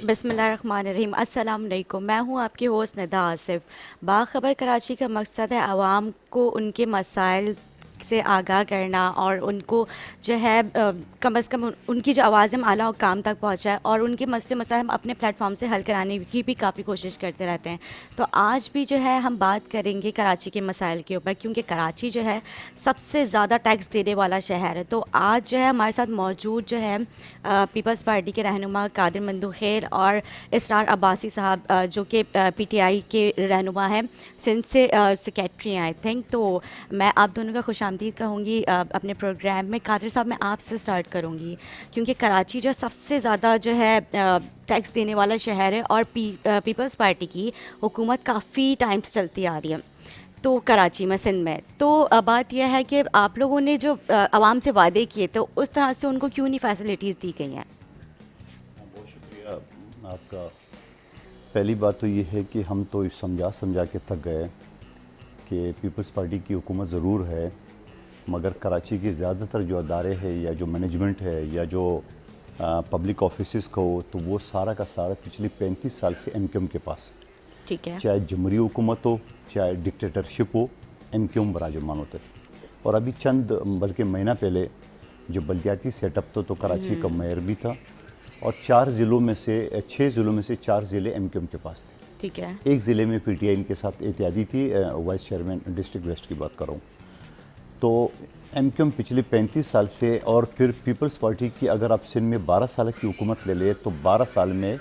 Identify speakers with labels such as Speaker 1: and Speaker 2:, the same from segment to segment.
Speaker 1: बिस्मिल्लाहिर्रहमानिर्रहीम। अस्सलाम वालेकुम। मैं हूँ आपकी होस्ट निदा आसिफ। बाखबर कराची का मकसद है आवाम को उनके मसाइल से आगाह करना और उनको जो है कम अज़ कम उनकी जो आवाज़ हम आला काम तक पहुँचाए और उनके मसले मसाइल हम अपने प्लेटफॉर्म से हल कराने की भी काफ़ी कोशिश करते रहते हैं। तो आज भी जो है हम बात करेंगे कराची के मसाइल के ऊपर, क्योंकि कराची जो है सबसे ज़्यादा टैक्स देने वाला शहर है। तो आज जो है हमारे साथ मौजूद जो है पीपल्स पार्टी के रहनुमा कादिर मंदू खैर और इसरार अब्बासी साहब, जो कि पीटीआई के रहनुमा हैं, सिंध से सेक्रेटरी हैं आई थिंक। तो मैं आप दोनों का खुशामदीद कहूँगी अपने प्रोग्राम में। कादिर साहब, मैं आपसे स्टार्ट करूँगी क्योंकि कराची जो सबसे ज़्यादा जो है टैक्स देने वाला शहर है और पीपल्स पार्टी की हुकूमत काफ़ी टाइम से चलती आ रही है तो कराची में, सिंध में। तो बात यह है कि आप लोगों ने जो आवाम से वादे किए तो उस तरह से उनको क्यों नहीं फैसिलिटीज़ दी गई हैं?
Speaker 2: बहुत शुक्रिया आपका। पहली बात तो ये है कि हम तो समझा समझा के थक गए कि पीपल्स पार्टी की हुकूमत ज़रूर है, मगर कराची के ज़्यादातर जो अदारे हैं या जो मैनेजमेंट है या जो पब्लिक ऑफिसेस को, तो वो सारा का सारा पिछले 35 साल से एमक्यूएम के पास है।
Speaker 1: ठीक है।
Speaker 2: चाहे जमहूरी हुकूमत हो, चाहे डिक्टेटरशिप हो, एमक्यूएम बराजमान होते थे। और अभी चंद बल्कि महीना पहले जो बल्दियाती सेटअप तो कराची का मेयर भी था और 4 ज़िलों में से 6 ज़िलों में से 4 ज़िले एमक्यूएम के पास थे।
Speaker 1: ठीक है।
Speaker 2: एक ज़िले में पीटीआई इनके साथ इत्यादि थी, वाइस चेयरमैन डिस्ट्रिक्ट वेस्ट की बात कर रहा हूँ। तो एमक्यूएम पिछले 35 साल से, और फिर पीपल्स पार्टी की अगर आप सिंध में 12 साल की हुकूमत ले ले तो 12 साल में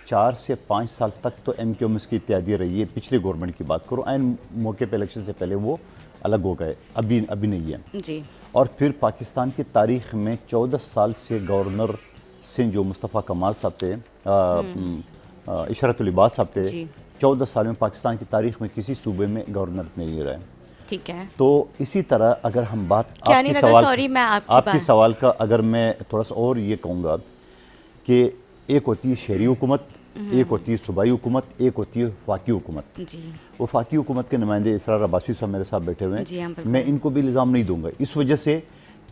Speaker 2: 4 से 5 साल तक तो एमक्यूएम इसकी इत्यादि रही है। पिछले गवर्नमेंट की बात करो, एन मौके पे इलेक्शन से पहले वो अलग हो गए, अभी नहीं है
Speaker 1: जी।
Speaker 2: और फिर पाकिस्तान की तारीख में 14 साल से गवर्नर सिंध जो मुस्तफ़ा कमाल साहब थे, इशरतुल इबाद साहब थे,
Speaker 1: जी।
Speaker 2: 14 साल में पाकिस्तान की तारीख में किसी सूबे में गवर्नर नहीं रहे।
Speaker 1: ठीक है।
Speaker 2: तो इसी तरह अगर हम बात
Speaker 1: क्या नहीं लगा, सॉरी मैं
Speaker 2: आपकी सवाल का अगर मैं थोड़ा सा और ये कहूँगा कि एक होती है शहरी हुकूमत, एक होती है सूबाई हुकूमत, एक होती है वफाकी हुकूमत।
Speaker 1: जी।
Speaker 2: वफाकी हुकूमत के नुमाइंदे इसरार अब्बासी साहब मेरे साथ बैठे हुए
Speaker 1: जी,
Speaker 2: हैं। मैं इनको भी इल्ज़ाम नहीं दूंगा इस वजह से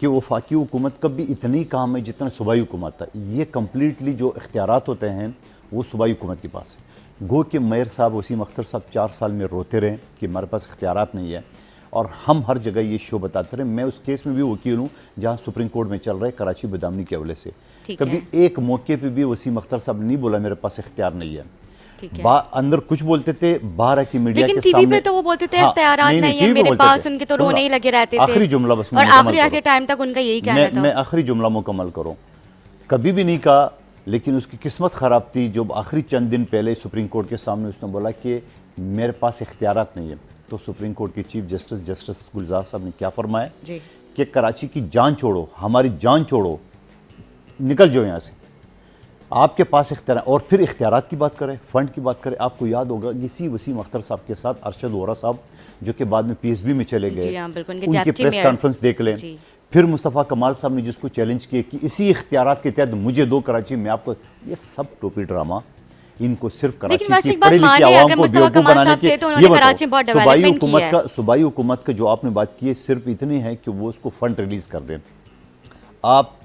Speaker 2: कि वफाकी हुकूमत का भी इतनी काम है जितना सूबाई हुकूमत था। ये कम्प्लीटली जो इख्तियारात होते हैं वो सूबाई हुकूमत के पास है। गो कि मेयर साहब वसीम अख्तर साहब 4 साल में रोते रहे कि हमारे पास इख्तियारात नहीं है और हम हर जगह ये शो बताते रहे। मैं उस केस में भी वकील हूँ जहाँ सुप्रीम कोर्ट में चल रहा है कराची बदामनी के हवाले से। कभी एक मौके पे भी वसीम अख्तर साहब नहीं बोला मेरे पास इख्तियार नहीं है। अंदर कुछ बोलते थे, बाहर की मीडिया के
Speaker 1: टीवी पे तो वो बोलते थे इख्तियारात नहीं है मेरे पास, उनके तो रोने ही लगे रहते थे।
Speaker 2: आखिरी जुमला बस
Speaker 1: और आखिरी टाइम तक उनका यही कहना था।
Speaker 2: मैं आखिरी जुमला मुकम्मल करूं, कभी भी नहीं कहा, लेकिन उसकी किस्मत ख़राब थी जो आखिरी चंद दिन पहले सुप्रीम कोर्ट के सामने उसने बोला कि मेरे पास इख्तियारात नहीं है। तो सुप्रीम कोर्ट के चीफ जस्टिस गुलजार साहब ने क्या फरमाया कि कराची की जान छोड़ो, हमारी जान छोड़ो, निकल जाओ यहाँ से, आपके पास इख्तियार। और फिर इख्तियारात की बात करें, फ़ंड की बात करें, आपको याद होगा इसी वसीम अख्तर साहब के साथ अरशद वोरा साहब जो कि बाद में पीएसबी में चले गए, उनके प्रेस कॉन्फ्रेंस देख लें। फिर मुस्तफ़ा कमाल साहब ने जिसको चैलेंज किया कि इसी इख्तियारात के तहत मुझे दो कराची में आपको, ये सब टोपी ड्रामा। इनको सिर्फ कराची की पढ़ी लिखी आवाम को बेवकूफ़ बनाने के, ये बताओ सूबाई हुकूमत का जो आपने बात की है सिर्फ इतनी है कि वो उसको फंड रिलीज़ कर दें। आप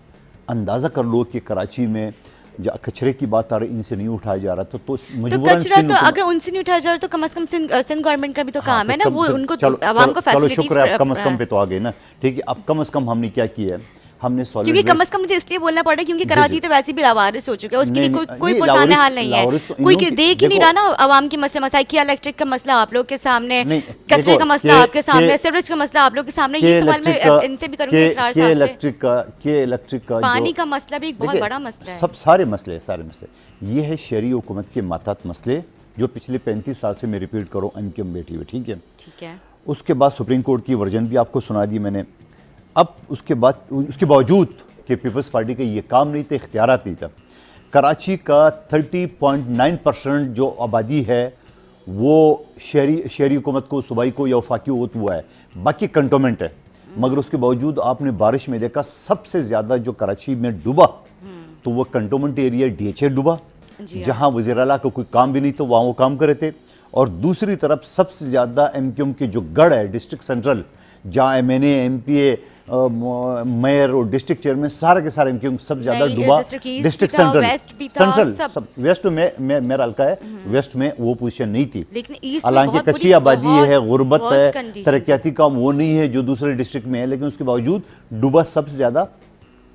Speaker 2: अंदाज़ा कर लो कि कराची में जो कचरे की बात आ रही इनसे नहीं उठाया जा रहा तो मजबूरन
Speaker 1: कचरा तो अगर उनसे नहीं उठाया जा रहा तो कम से कम सिंध गवर्नमेंट का भी तो काम है ना, वो उनको आवाम को फैसिलिटीज।
Speaker 2: चलो शुक्र है, कम से कम पे तो आ गए ना। ठीक है, अब कम से कम हमने क्या किया है, हमने
Speaker 1: क्योंकि कम से कम मुझे इसलिए बोलना पड़ा क्योंकि कराची तो वैसे भी लावारिस हो चुका है, उसके लिए कोई पुरसाने हाल नहीं है, कोई देख ही नहीं रहा ना आवाम की मसले मसाइल। किया इलेक्ट्रिक का मसला आप लोग के सामने, कचरे का मसला आपके सामने, सीवरेज का मसला आप लोग के सामने, ये सवाल मैं इनसे भी करूंगी इसरार साहब से।
Speaker 2: इलेक्ट्रिक का
Speaker 1: पानी का मसला भी एक बहुत बड़ा मसला है।
Speaker 2: सब सारे मसले ये है शहरी हुकूमत के मातहत मसले जो पिछले 35 साल से मैं रिपीट करूँ एमक्यूएम बैठी हुई। ठीक है। उसके बाद सुप्रीम कोर्ट की वर्जन भी आपको सुना दी मैंने। अब उसके बावजूद कि पीपल्स पार्टी का ये काम नहीं था, इख्तियारात नहीं था, कराची का 30.9% जो आबादी है वो शहरी हुकूमत को, सूबाई को या वफाकी हुकूमत हुआ है, बाकी कंटोनमेंट है। मगर उसके बावजूद आपने बारिश में देखा सबसे ज़्यादा जो कराची में डूबा तो वो कंटोनमेंट एरिया DHA डूबा, जहाँ वज़ीर आला का कोई काम भी नहीं था वहाँ वो काम करे थे। और दूसरी तरफ सबसे ज़्यादा एमक्यूएम के जो गढ़ है डिस्ट्रिक्ट सेंट्रल, जहाँ MNA MPA मेयर और डिस्ट्रिक्ट चेयरमैन सारे के सारे इनके सब ज्यादा
Speaker 1: नहीं,
Speaker 2: डूबा।
Speaker 1: डिस्ट्रिक्ट ईस्ट
Speaker 2: डिस्ट्रिक्ट
Speaker 1: भी था,
Speaker 2: सेंट्रल
Speaker 1: वेस्ट भी था,
Speaker 2: सेंट्रल
Speaker 1: सब।
Speaker 2: वेस्ट में मेरा हल्का है, वेस्ट में वो पोजीशन नहीं थी।
Speaker 1: लेकिन ईस्ट में
Speaker 2: हालांकि
Speaker 1: बहुत
Speaker 2: कच्ची
Speaker 1: बुरी,
Speaker 2: आबादी
Speaker 1: बहुत
Speaker 2: है, गुर्बत
Speaker 1: worst
Speaker 2: है,
Speaker 1: condition
Speaker 2: तरक्याती काम वो नहीं है जो दूसरे डिस्ट्रिक्ट में है, लेकिन उसके बावजूद डूबा सबसे ज्यादा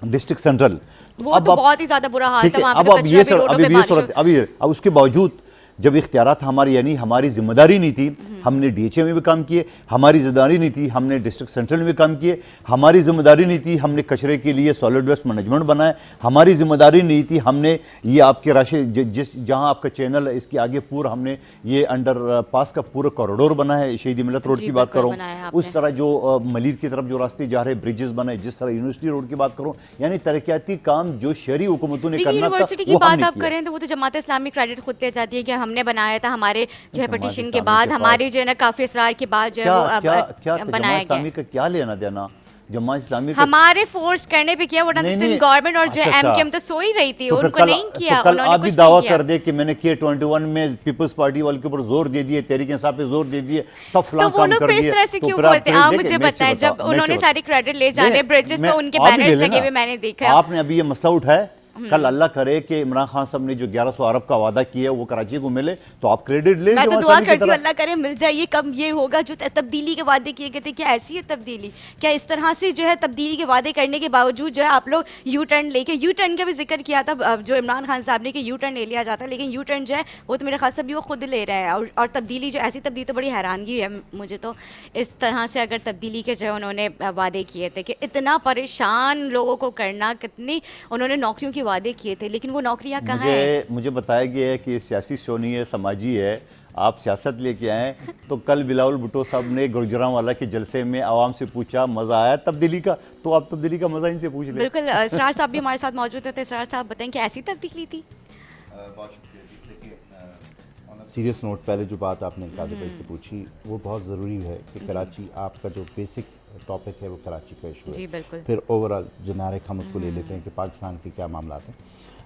Speaker 2: डिस्ट्रिक्ट सेंट्रल।
Speaker 1: वो तो बहुत ही ज्यादा बुरा हाल
Speaker 2: ठीक
Speaker 1: था
Speaker 2: है,
Speaker 1: वहाँ पे,
Speaker 2: अब
Speaker 1: तो
Speaker 2: अब
Speaker 1: कचरा
Speaker 2: ये
Speaker 1: भी
Speaker 2: सर
Speaker 1: रोडों
Speaker 2: अभी
Speaker 1: पे
Speaker 2: भी ये
Speaker 1: बारिशों-
Speaker 2: सूरत अभी अब उसके बावजूद जब इख्तियारात हमारी यानी हमारी जिम्मेदारी नहीं थी, हमने डीएचए में भी काम किए, हमारी जिम्मेदारी नहीं थी, हमने डिस्ट्रिक्ट सेंट्रल में भी काम किए, हमारी जिम्मेदारी नहीं थी, हमने कचरे के लिए सॉलिड वेस्ट मैनेजमेंट बनाए, हमारी जिम्मेदारी नहीं थी, हमने ये आपके राशि जिस जहां आपका चैनल है इसके आगे पूरा हमने ये अंडर पास का पूरा कॉरिडोर बना है, शहीद मिलत रोड
Speaker 1: जी,
Speaker 2: की बात
Speaker 1: बिल्कुल
Speaker 2: करूँ,
Speaker 1: बनाया आपने।
Speaker 2: उस तरह जो मलिर की तरफ जो रास्ते जा रहे ब्रिजेस बनाए, जिस तरह यूनिवर्सिटी रोड की बात करूँ, यानी तरक्याती काम जो शहरी हुकूमतों ने
Speaker 1: लेकिन
Speaker 2: करना था
Speaker 1: यूनिवर्सिटी की
Speaker 2: वो
Speaker 1: बात
Speaker 2: हमने
Speaker 1: आप
Speaker 2: किया।
Speaker 1: करें तो वो तो जमात इस्लामी क्रेडिट खुद ले जाती है कि हमने बनाया था, हमारे जो है
Speaker 2: जमात
Speaker 1: पटिशन के
Speaker 2: इस्लामी
Speaker 1: बाद,
Speaker 2: के
Speaker 1: हमारे जो है ना काफी असरार के बाद जो है
Speaker 2: क्या
Speaker 1: वो अब
Speaker 2: क्या क्या
Speaker 1: बनाया
Speaker 2: जमात
Speaker 1: गया।
Speaker 2: इस्लामी का क्या लेना देना? जमात इस्लामी का
Speaker 1: हमारे फोर्स करने पे किया, वरना
Speaker 2: नहीं,
Speaker 1: सिंध
Speaker 2: नहीं,
Speaker 1: गवर्नमेंट और जो
Speaker 2: अच्छा, अच्छा।
Speaker 1: एमकेएम तो सो ही रही थी,
Speaker 2: तो फिर
Speaker 1: उनको नहीं किया,
Speaker 2: तो कल
Speaker 1: उन्होंने
Speaker 2: आप भी
Speaker 1: कुछ
Speaker 2: दावा
Speaker 1: नहीं किया।
Speaker 2: कर दे कि मैंने K21 में पीपल्स पार्टी वाले के ऊपर जोर दे दिए, तहरीक इंसाफ पे जोर दे दिए, तब
Speaker 1: तो
Speaker 2: फलां
Speaker 1: वो
Speaker 2: काम
Speaker 1: लोग
Speaker 2: कर
Speaker 1: फिर इस
Speaker 2: दिए।
Speaker 1: तरह से
Speaker 2: तो
Speaker 1: क्यों
Speaker 2: फिर आप
Speaker 1: बोलते हैं? आप
Speaker 2: देखिए,
Speaker 1: मुझे
Speaker 2: मैं एक
Speaker 1: बताएं,
Speaker 2: चीज़
Speaker 1: जब
Speaker 2: बताऊं, मैं एक
Speaker 1: उन्होंने
Speaker 2: चीज़
Speaker 1: सारे क्रेडिट ले जाने
Speaker 2: नहीं,
Speaker 1: ब्रिजेस पे
Speaker 2: मैं-
Speaker 1: उनके
Speaker 2: आप भी ले
Speaker 1: बैनर्स
Speaker 2: लेना।
Speaker 1: लगे हुए मैंने देखा।
Speaker 2: आपने अभी ये मसला उठाया, कल अल्लाह करे कि इमरान खान साहब ने जो 1100 अरब का वादा किया वो कराची को मिले, तो आप क्रेडिट ले
Speaker 1: मैं तो
Speaker 2: जमात
Speaker 1: दुआ
Speaker 2: इस्लामी की
Speaker 1: करती हूँ
Speaker 2: तरफ।
Speaker 1: अल्लाह करे मिल जाए। ये कब ये होगा जो तब्दीली के वादे किए गए थे? क्या ऐसी है तब्दीली? क्या इस तरह से जो है तब्दीली के वादे करने के बावजूद जो है आप लोग यू टर्न लेके, यू टर्न का भी जिक्र किया था जो इमरान खान साहब ने कि यू टर्न ले लिया जाता है, लेकिन यू टर्न जो है वो तो मेरे ख्याल से भी वो खुद ले रहा है। और तब्दीली जो ऐसी तब्दीली तो बड़ी हैरानगी है मुझे तो, इस तरह से अगर तब्दीली के जो है उन्होंने वादे किए थे कि इतना परेशान लोगों को करना, कितनी उन्होंने नौकरियों के वादे किए थे, लेकिन वो नौकरियाँ कहाँ हैं?
Speaker 2: मुझे बताया गया है कि सियासी शो नहीं है, समाजी है, आप सियासत लेके आए। तो कल बिलावल भुट्टो साहब ने गुजरांवाला के जलसे में आवाम से पूछा मज़ा आया तब्दीली का, तो आप तब्दीली का मज़ा इनसे पूछ लें।
Speaker 1: बिल्कुल, इसरार साहब भी हमारे साथ मौजूद थे। इसरार साहब बताएं कि ऐसी तब्दीली थी?
Speaker 3: बहुत शुक्रिया जी। देखिए सीरियस नोट, पहले जो बात आपने कादिर भाई से पूछी वो बहुत ज़रूरी है कि कराची, आपका जो बेसिक टॉपिक है वो कराची का इशू
Speaker 1: जी,
Speaker 3: है,
Speaker 1: बिल्कुल।
Speaker 3: फिर ओवरऑल जेनेरिक हम उसको ले लेते हैं कि पाकिस्तान के क्या मामला हैं।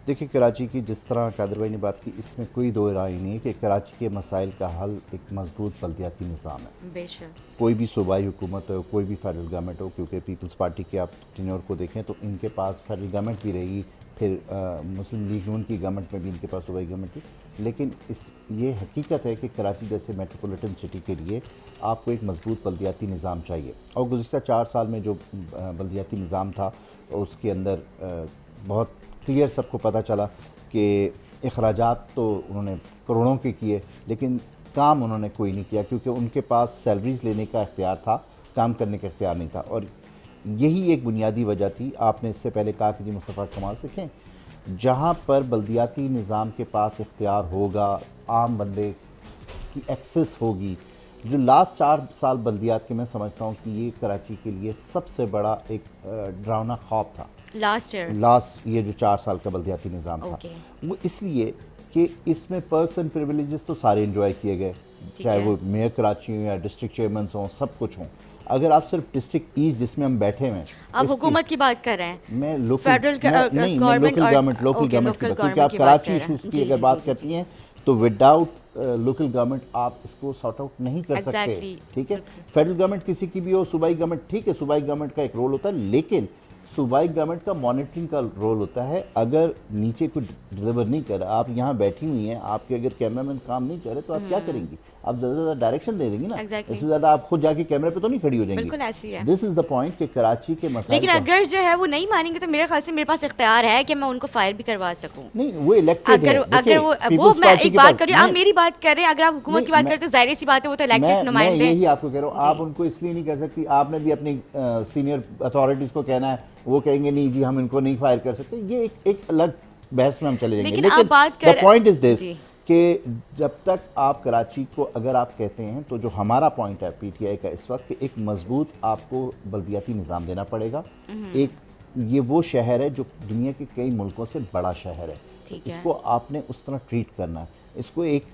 Speaker 3: देखिए कराची की जिस तरह कादिर भाई ने बात की, इसमें कोई दो राय नहीं है कि कराची के मसाइल का हल एक मजबूत बल्दियाती निज़ाम है।
Speaker 1: बेशक।
Speaker 3: कोई भी सूबाई हुकूमत हो, कोई भी फेडरल गवर्नमेंट हो, क्योंकि पीपल्स पार्टी के आप टेन्योर को देखें तो इनके पास फेडरल गवर्नमेंट भी रहेगी, फिर मुस्लिम लीग नून की गवर्नमेंट में भी इनके पास सूबाई गवर्नमेंट थी। लेकिन ये हकीकत है कि कराची जैसे मेट्रोपॉलिटन सिटी के लिए आपको एक मजबूत बल्दियाती निज़ाम चाहिए। और गुज़िश्ता 4 साल में जो बल्दियाती निज़ाम था उसके अंदर बहुत क्लियर सबको पता चला कि अखराजात तो उन्होंने करोड़ों के किए, लेकिन काम उन्होंने कोई नहीं किया, क्योंकि उनके पास सैलरीज लेने का इख्तियार था, काम करने का इख्तियार नहीं था। और यही एक बुनियादी वजह थी। आपने इससे पहले कहा कि जी मुस्तफ़ा कमाल सीखें, जहाँ पर बल्दियाती निज़ाम के पास इख्तियार होगा, आम बंदे की एक्सेस होगी। जो लास्ट 4 साल बल्दियात के, मैं समझता हूँ कि ये कराची के लिए सबसे बड़ा एक डरावना ख्वाब था। लास्ट ये जो 4 साल का बल्दियाती निज़ाम था, वो इसलिए कि इसमें पर्क्स एंड प्रिविलेजेस तो सारे इंजॉय किए गए, चाहे वो मेयर कराची हो या डिस्ट्रिक्ट चेयरमैन हों, सब कुछ हों। अगर आप सिर्फ डिस्ट्रिक्ट ईस्ट जिसमें हम बैठे हुए हैं,
Speaker 1: आप हुकूमत की बात कर रहे हैं,
Speaker 3: मैं लोकल
Speaker 1: फेडरल
Speaker 3: नहीं, मैं लोकल गवर्नमेंट की, क्योंकि आप कराची इशूज़ की अगर बात करती हैं तो विदाउट लोकल गवर्नमेंट आप इसको सॉर्ट आउट नहीं कर सकते। ठीक है, फेडरल गवर्नमेंट किसी की भी हो, सूबाई गवर्नमेंट, ठीक है, सूबाई गवर्नमेंट का एक रोल होता है, लेकिन सूबाई गवर्नमेंट का मॉनिटरिंग का रोल होता है। अगर नीचे कुछ डिलीवर नहीं कर रहा, आप यहाँ बैठी हुई हैं, आपके अगर कैमरामैन काम नहीं कर रहे तो आप क्या करेंगी? आप ज़्यादा से ज़्यादा डायरेक्शन दे देंगी ना, इससे ज़्यादा आप खुद जाके कैमरे पे तो नहीं खड़ी हो जाएंगी।
Speaker 1: बिल्कुल ऐसी है।
Speaker 3: दिस इज़ द पॉइंट कि कराची के मसाइल,
Speaker 1: लेकिन अगर जो है वो नहीं मानेंगे तो मेरे ख्याल से मेरे पास इख्तियार है कि मैं उनको फायर भी करवा सकूं।
Speaker 3: नहीं, वो इलेक्टेड है।
Speaker 1: अगर वो मैं एक बात कर रही हूँ, आप मेरी बात कर रहे हैं, अगर आप हुकूमत की बात करते हो जाहिर सी बात है वो तो इलेक्टेड नुमाइंदे।
Speaker 3: मैं यही आपको कह रहा हूँ, आप उनको इसलिए नहीं कर सकती, आपने भी अपनी सीनियर अथॉरिटीज़ को कहना है, वो कहेंगे नहीं जी हम इनको नहीं फायर कर सकते, ये एक अलग बहस में हम चले जाएंगे।
Speaker 1: लेकिन द
Speaker 3: पॉइंट इज दिस कि जब तक आप कराची को, अगर आप कहते हैं तो जो हमारा पॉइंट है पीटीआई का इस वक्त, कि एक मजबूत आपको बल्दियाती निज़ाम देना पड़ेगा। एक ये वो शहर है जो दुनिया के कई मुल्कों से बड़ा शहर है, इसको आपने उस तरह ट्रीट करना है, इसको एक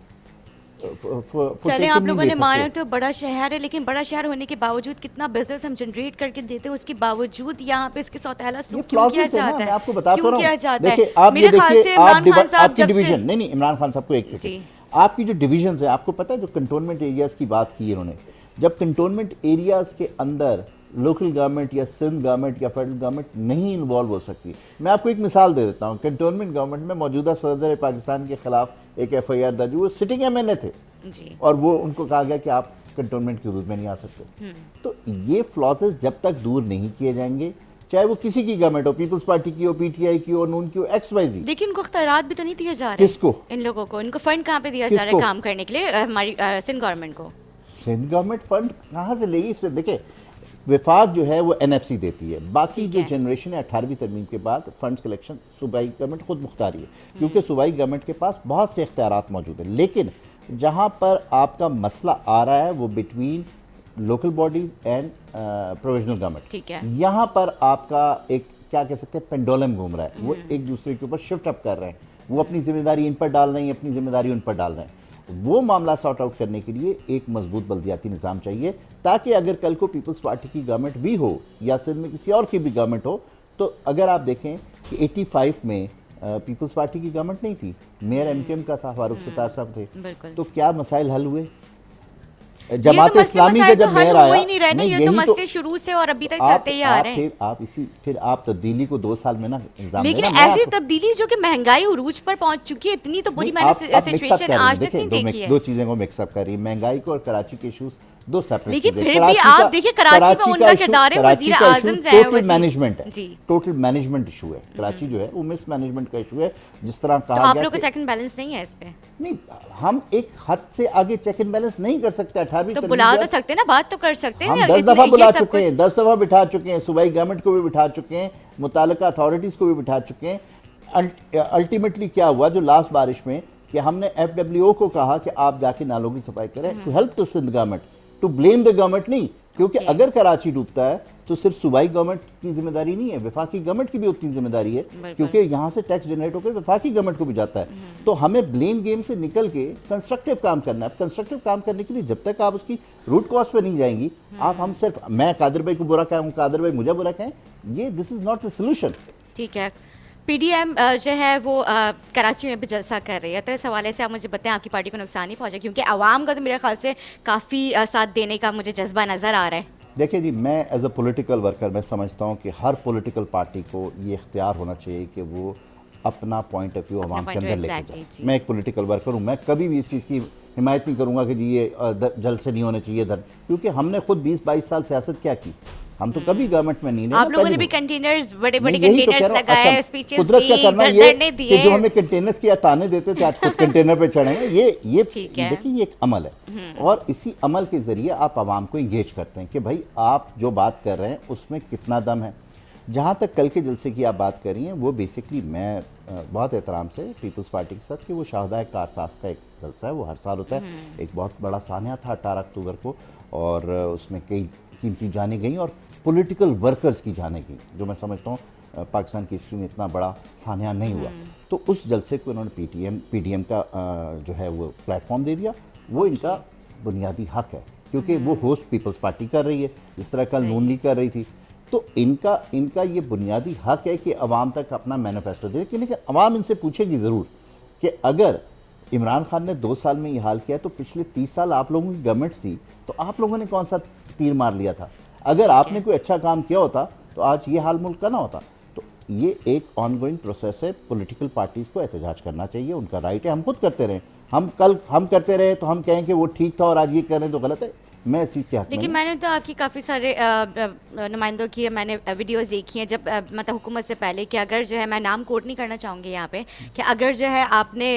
Speaker 1: चले आप लोगों ने माना तो बड़ा शहर है, लेकिन बड़ा शहर होने के बावजूद कितना बिजनेस हम जनरेट करके देते हैं, उसके बावजूद यहाँ पे इसके सौतेला सलूक क्यों किया जाता है?
Speaker 3: आपको बताता
Speaker 1: क्यों किया जाता है?
Speaker 3: आप
Speaker 1: मेरे ख्याल से इमरान खान साहब जब से
Speaker 3: नहीं, इमरान खान साहब को एक सेकंड, आपकी जो डिविजन है, आपको पता है जो कंटोनमेंट एरियाज की बात की इन्होंने, जब कंटोनमेंट एरियाज के अंदर लोकल गवर्नमेंट या सिंध गवर्नमेंट या फेडरल गवर्नमेंट नहीं इन्वॉल्व हो सकती। मैं आपको एक मिसाल दे देता हूँ, कैंटोनमेंट गवर्नमेंट में मौजूदा सदर पाकिस्तान के खिलाफ एक FIR दर्ज हुई, वो सिटिंग MNA थे
Speaker 1: जी।
Speaker 3: और वो उनको कहा गया कि आप कैंटोनमेंट की हदूद में नहीं आ सकते। तो ये फ्लॉजेस जब तक दूर नहीं किए जाएंगे, चाहे वो किसी की गवर्नमेंट हो, पीपल्स पार्टी की हो, PTI की हो, नून की हो, XYZ।
Speaker 1: लेकिन उनको इख्तियारात भी तो नहीं दिए जा रहे।
Speaker 3: किसको?
Speaker 1: इन लोगों को। इनको फंड कहाँ पे दिया जा रहा है काम करने के लिए? हमारी सिंध गवर्नमेंट को।
Speaker 3: सिंध गवर्नमेंट फंड कहाँ से लेगी? इससे देखिए, विफाक जो है वो NFC देती है, बाकी जो जनरेशन है 18वीं तरमीम के बाद फंड्स कलेक्शन सूबाई गवर्नमेंट खुद मुख्तारी है, क्योंकि सूबाई गवर्नमेंट के पास बहुत से इख्तियारात मौजूद हैं। लेकिन जहाँ पर आपका मसला आ रहा है वो between local bodies and provisional government,
Speaker 1: ठीक है।
Speaker 3: यहाँ पर आपका एक क्या कह सकते हैं पेंडुलम घूम रहा है, वो एक दूसरे के ऊपर शिफ्ट अप कर रहे हैं, वो अपनी जिम्मेदारी इन पर डाल रहे हैं, अपनी जिम्मेदारी उन पर डाल रहे हैं। वो मामला सॉर्ट आउट करने के लिए एक मजबूत बल्दियाती निज़ाम चाहिए, ताकि अगर कल को पीपल्स पार्टी की गवर्नमेंट भी हो या सिंध में किसी और की भी गवर्नमेंट हो, तो अगर आप देखें कि 85 में पीपल्स पार्टी की गवर्नमेंट नहीं थी, मेयर MKM का था, फारूक सत्तार साहब थे, तो क्या मसाइल हल हुए? जमात इस्लामी का जब मेयर आया,
Speaker 1: नहीं रहे, ये तो मसले शुरू से और अभी तक चलते ही आ रहे हैं।
Speaker 3: फिर आप तब्दीली को 2 साल में ना,
Speaker 1: लेकिन ऐसी तब्दीली जो कि महंगाई उरूज पर पहुंच चुकी है, इतनी तो बुरी मैंने सिचुएशन आज तक नहीं देखी है।
Speaker 3: दो चीजें को मिक्सअप कर रही है, महंगाई को और कराची के इश्यूज, दो सेपरेट।
Speaker 1: लेकिन फिर भी आप देखिए कराची में उनका किरदार है, वजीर आजम है,
Speaker 3: टोटल मैनेजमेंट है,
Speaker 1: जी,
Speaker 3: टोटल मैनेजमेंट इशू है। कराची जो है वो मिस मैनेजमेंट का इशू है, जिस तरह कहा
Speaker 1: गया। आप
Speaker 3: गया
Speaker 1: लोग को चेक एंड बैलेंस नहीं है इस पे?
Speaker 3: नहीं, हम एक हद से आगे चेक एंड बैलेंस नहीं कर सकते। 18वीं
Speaker 1: तो बुला तो सकते ना, बात तो कर सकते हैं।
Speaker 3: हम 10 दफा बुला चुके हैं, 10 दफा बिठा चुके हैं, सूबाई गवर्नमेंट को भी बिठा चुके हैं, मुतालिका अथॉरिटीज को भी बिठा चुके हैं। अल्टीमेटली क्या हुआ, जो लास्ट बारिश में कि हमने FWO को कहा कि आप जाके नालों की सफाई करें, to help the Sindh government, to blame the government नहीं, क्योंकि अगर कराची डूबता है तो सिर्फ सूबाई गवर्नमेंट की जिम्मेदारी नहीं है, वफाकी गवर्नमेंट की भी उतनी जिम्मेदारी है, क्योंकि यहाँ से टैक्स जनरेट होकर वफाकी गवर्नमेंट को भी जाता है। तो हमें ब्लेम गेम से निकल के कंस्ट्रक्टिव काम करना है। कंस्ट्रक्टिव काम करने के लिए जब तक आप उसकी रूट कॉज पे नहीं जाएंगी, आप हम सिर्फ मैं कादर भाई को बुरा कहूँ, कादर भाई मुझे बुरा कहें, ये this is not the solution.
Speaker 1: ठीक है। PDM जो है वो कराची में भी जलसा कर रही है, तो इस हवाले से आप मुझे बताएं आपकी पार्टी को नुकसान नहीं पहुंचा? क्योंकि आवाम का तो मेरे ख्याल से काफ़ी साथ देने का मुझे जज्बा नज़र आ रहा है।
Speaker 3: देखिए जी, मैं एज अ पॉलिटिकल वर्कर मैं समझता हूँ कि हर पॉलिटिकल पार्टी को ये इख्तियार होना चाहिए कि वो अपना पॉइंट ऑफ व्यू आवाम के अंदर लेके जाए। मैं एक पॉलिटिकल वर्कर हूँ, मैं कभी भी इस चीज़ की हिमायत नहीं करूँगा कि जी ये जल्द से नहीं होने चाहिए इधर, क्योंकि हमने खुद 20-22 साल सियासत क्या की, हम तो कभी गवर्नमेंट में नहीं रहे।
Speaker 1: आप लोगों ने भी कंटेनर्स, बड़े-बड़े कंटेनर्स लगाए, स्पीचेस दी,
Speaker 3: धरने दिए, जो हमें कंटेनर्स के ताने देते थे आज खुद कंटेनर पे चढ़े हैं। ये देखिए ये एक अमल है, और इसी अमल के जरिए आप आवाम को इंगेज करते हैं कि भाई आप जो बात कर रहे हैं उसमें कितना दम है। जहाँ तक कल के जलसे की आप बात कर रही हैं, वो बेसिकली मैं बहुत एहतराम से पीपल्स पार्टी के साथ कि वो शाहदाए कारसाज का एक जलसा है, वो हर साल होता है। एक बहुत बड़ा सानिया था 18 अक्टूबर को, और उसमें कई कीमती जाने गई और पॉलिटिकल वर्कर्स की जाने गई, जो मैं समझता हूँ पाकिस्तान की हिस्ट्री में इतना बड़ा सानिया नहीं हुआ। तो उस जलसे को इन्होंने PDM का जो है वो प्लेटफॉर्म दे दिया। वो इनका बुनियादी हक है, क्योंकि वो होस्ट पीपल्स पार्टी कर रही है, जिस तरह कल नून लीग कर रही थी। तो इनका ये बुनियादी हक है कि अवाम तक अपना मैनिफेस्टो दे। लेकिन अवाम इनसे पूछेगी ज़रूर कि अगर इमरान खान ने 2 साल में ये हाल किया, तो पिछले 30 साल आप लोगों की गवर्नमेंट थी, तो आप लोगों ने कौन सा तीर मार लिया था? अगर आपने कोई अच्छा काम किया होता तो आज ये हाल मुल्क का ना होता। तो ये एक ऑनगोइंग प्रोसेस है, पॉलिटिकल पार्टीज़ को एहतजाज करना चाहिए, उनका राइट है। हम खुद करते रहे, हम करते रहे तो हम कहें कि वो ठीक था और आज ये कर रहे हैं तो गलत है। मैं इस चीज़ के हक में।
Speaker 1: लेकिन मैंने तो आपकी काफ़ी सारे नुमाइंदों की मैंने वीडियोस देखी हैं, जब मतलब हुकूमत से पहले, कि अगर जो है, मैं नाम कोट नहीं करना चाहूँगी यहाँ पे, कि अगर जो है आपने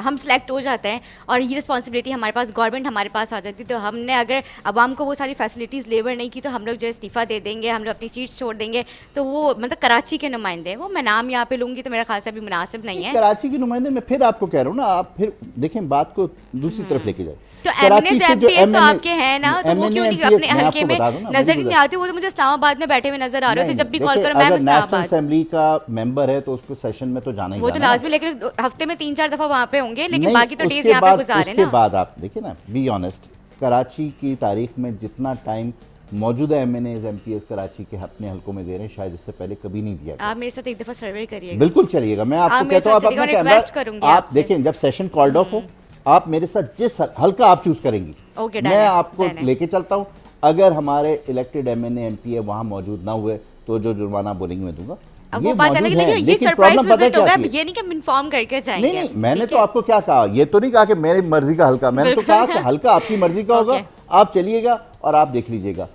Speaker 1: हम सिलेक्ट हो जाते हैं और ये रिस्पॉन्सिबिलिटी हमारे पास, गवर्नमेंट हमारे पास आ जाती, तो हमने अगर आवाम को वो सारी फैसिलिटीज़ लेवर नहीं की, तो हम लोग जो इस्तीफ़ा दे देंगे, हम लोग अपनी सीट्स छोड़ देंगे। तो वो मतलब कराची के नुमाइंदे, वो मैं नाम यहाँ पे लूँगी तो मेरा खास अभी मुनासिब नहीं है।
Speaker 3: कराची के नुमाइंदे मैं फिर आपको कह रहा हूँ ना, आप फिर देखें बात को दूसरी तरफ लेके जाए।
Speaker 1: तो MPS तो आपके हैं ना, तो वो क्यों नहीं अपने हल्के में नजर नहीं आती? वो तो मुझे इस्लामाबाद में बैठे हुए नजर आ रहे थे, जब भी कॉल करो मैम इस्लामाबाद।
Speaker 3: असेंबली का मेंबर है तो उसको सेशन में तो जाना ही
Speaker 1: वो तो लाजमी, लेकिन हफ्ते में 3-4 दफा वहाँ पे होंगे, लेकिन बाकी तो डेज यहाँ पे गुजारे ना।
Speaker 3: उसके बाद आप देखिए ना, बी ऑनेस्ट, कराची की तारीख में जितना टाइम मौजूदा MNAs MPS कराची के अपने हल्कों में दे रहे हैं, शायद इससे पहले कभी नहीं दिया।
Speaker 1: आप मेरे साथ एक दफा सर्वे करिएगा।
Speaker 3: बिल्कुल चलिएगा, मैं आपको कहता हूँ, आप अपना कैमरा आप देखें, जब सेशन कॉल्ड ऑफ हो, आप मेरे साथ जिस हल्का आप चूज करेंगी, मैं आपको लेके चलता हूँ। अगर हमारे इलेक्टेड एमएनए एमपीए वहाँ मौजूद ना हुए तो जो जुर्माना बोलेंगे मैं दूंगा।
Speaker 1: अब
Speaker 3: ये
Speaker 1: वो बात
Speaker 3: मौजूद
Speaker 1: अलग है,
Speaker 3: है,
Speaker 1: लेकिन ये
Speaker 3: लेकिन
Speaker 1: सरप्राइज
Speaker 3: प्रॉब्लम पता
Speaker 1: विजिट
Speaker 3: क्या
Speaker 1: होगा,
Speaker 3: थी?
Speaker 1: ये नहीं कि हम इन्फॉर्म करके जाएंगे।
Speaker 3: नहीं नहीं, मैंने
Speaker 1: ठीक
Speaker 3: तो
Speaker 1: है?
Speaker 3: आपको क्या कहा, ये तो नहीं कहा कि मेरी मर्जी का हल्का, मैंने तो कहा कि हल्का आपकी मर्जी का होगा,
Speaker 1: Okay.
Speaker 3: आप चलिएगा और आप देख लीजिएगा।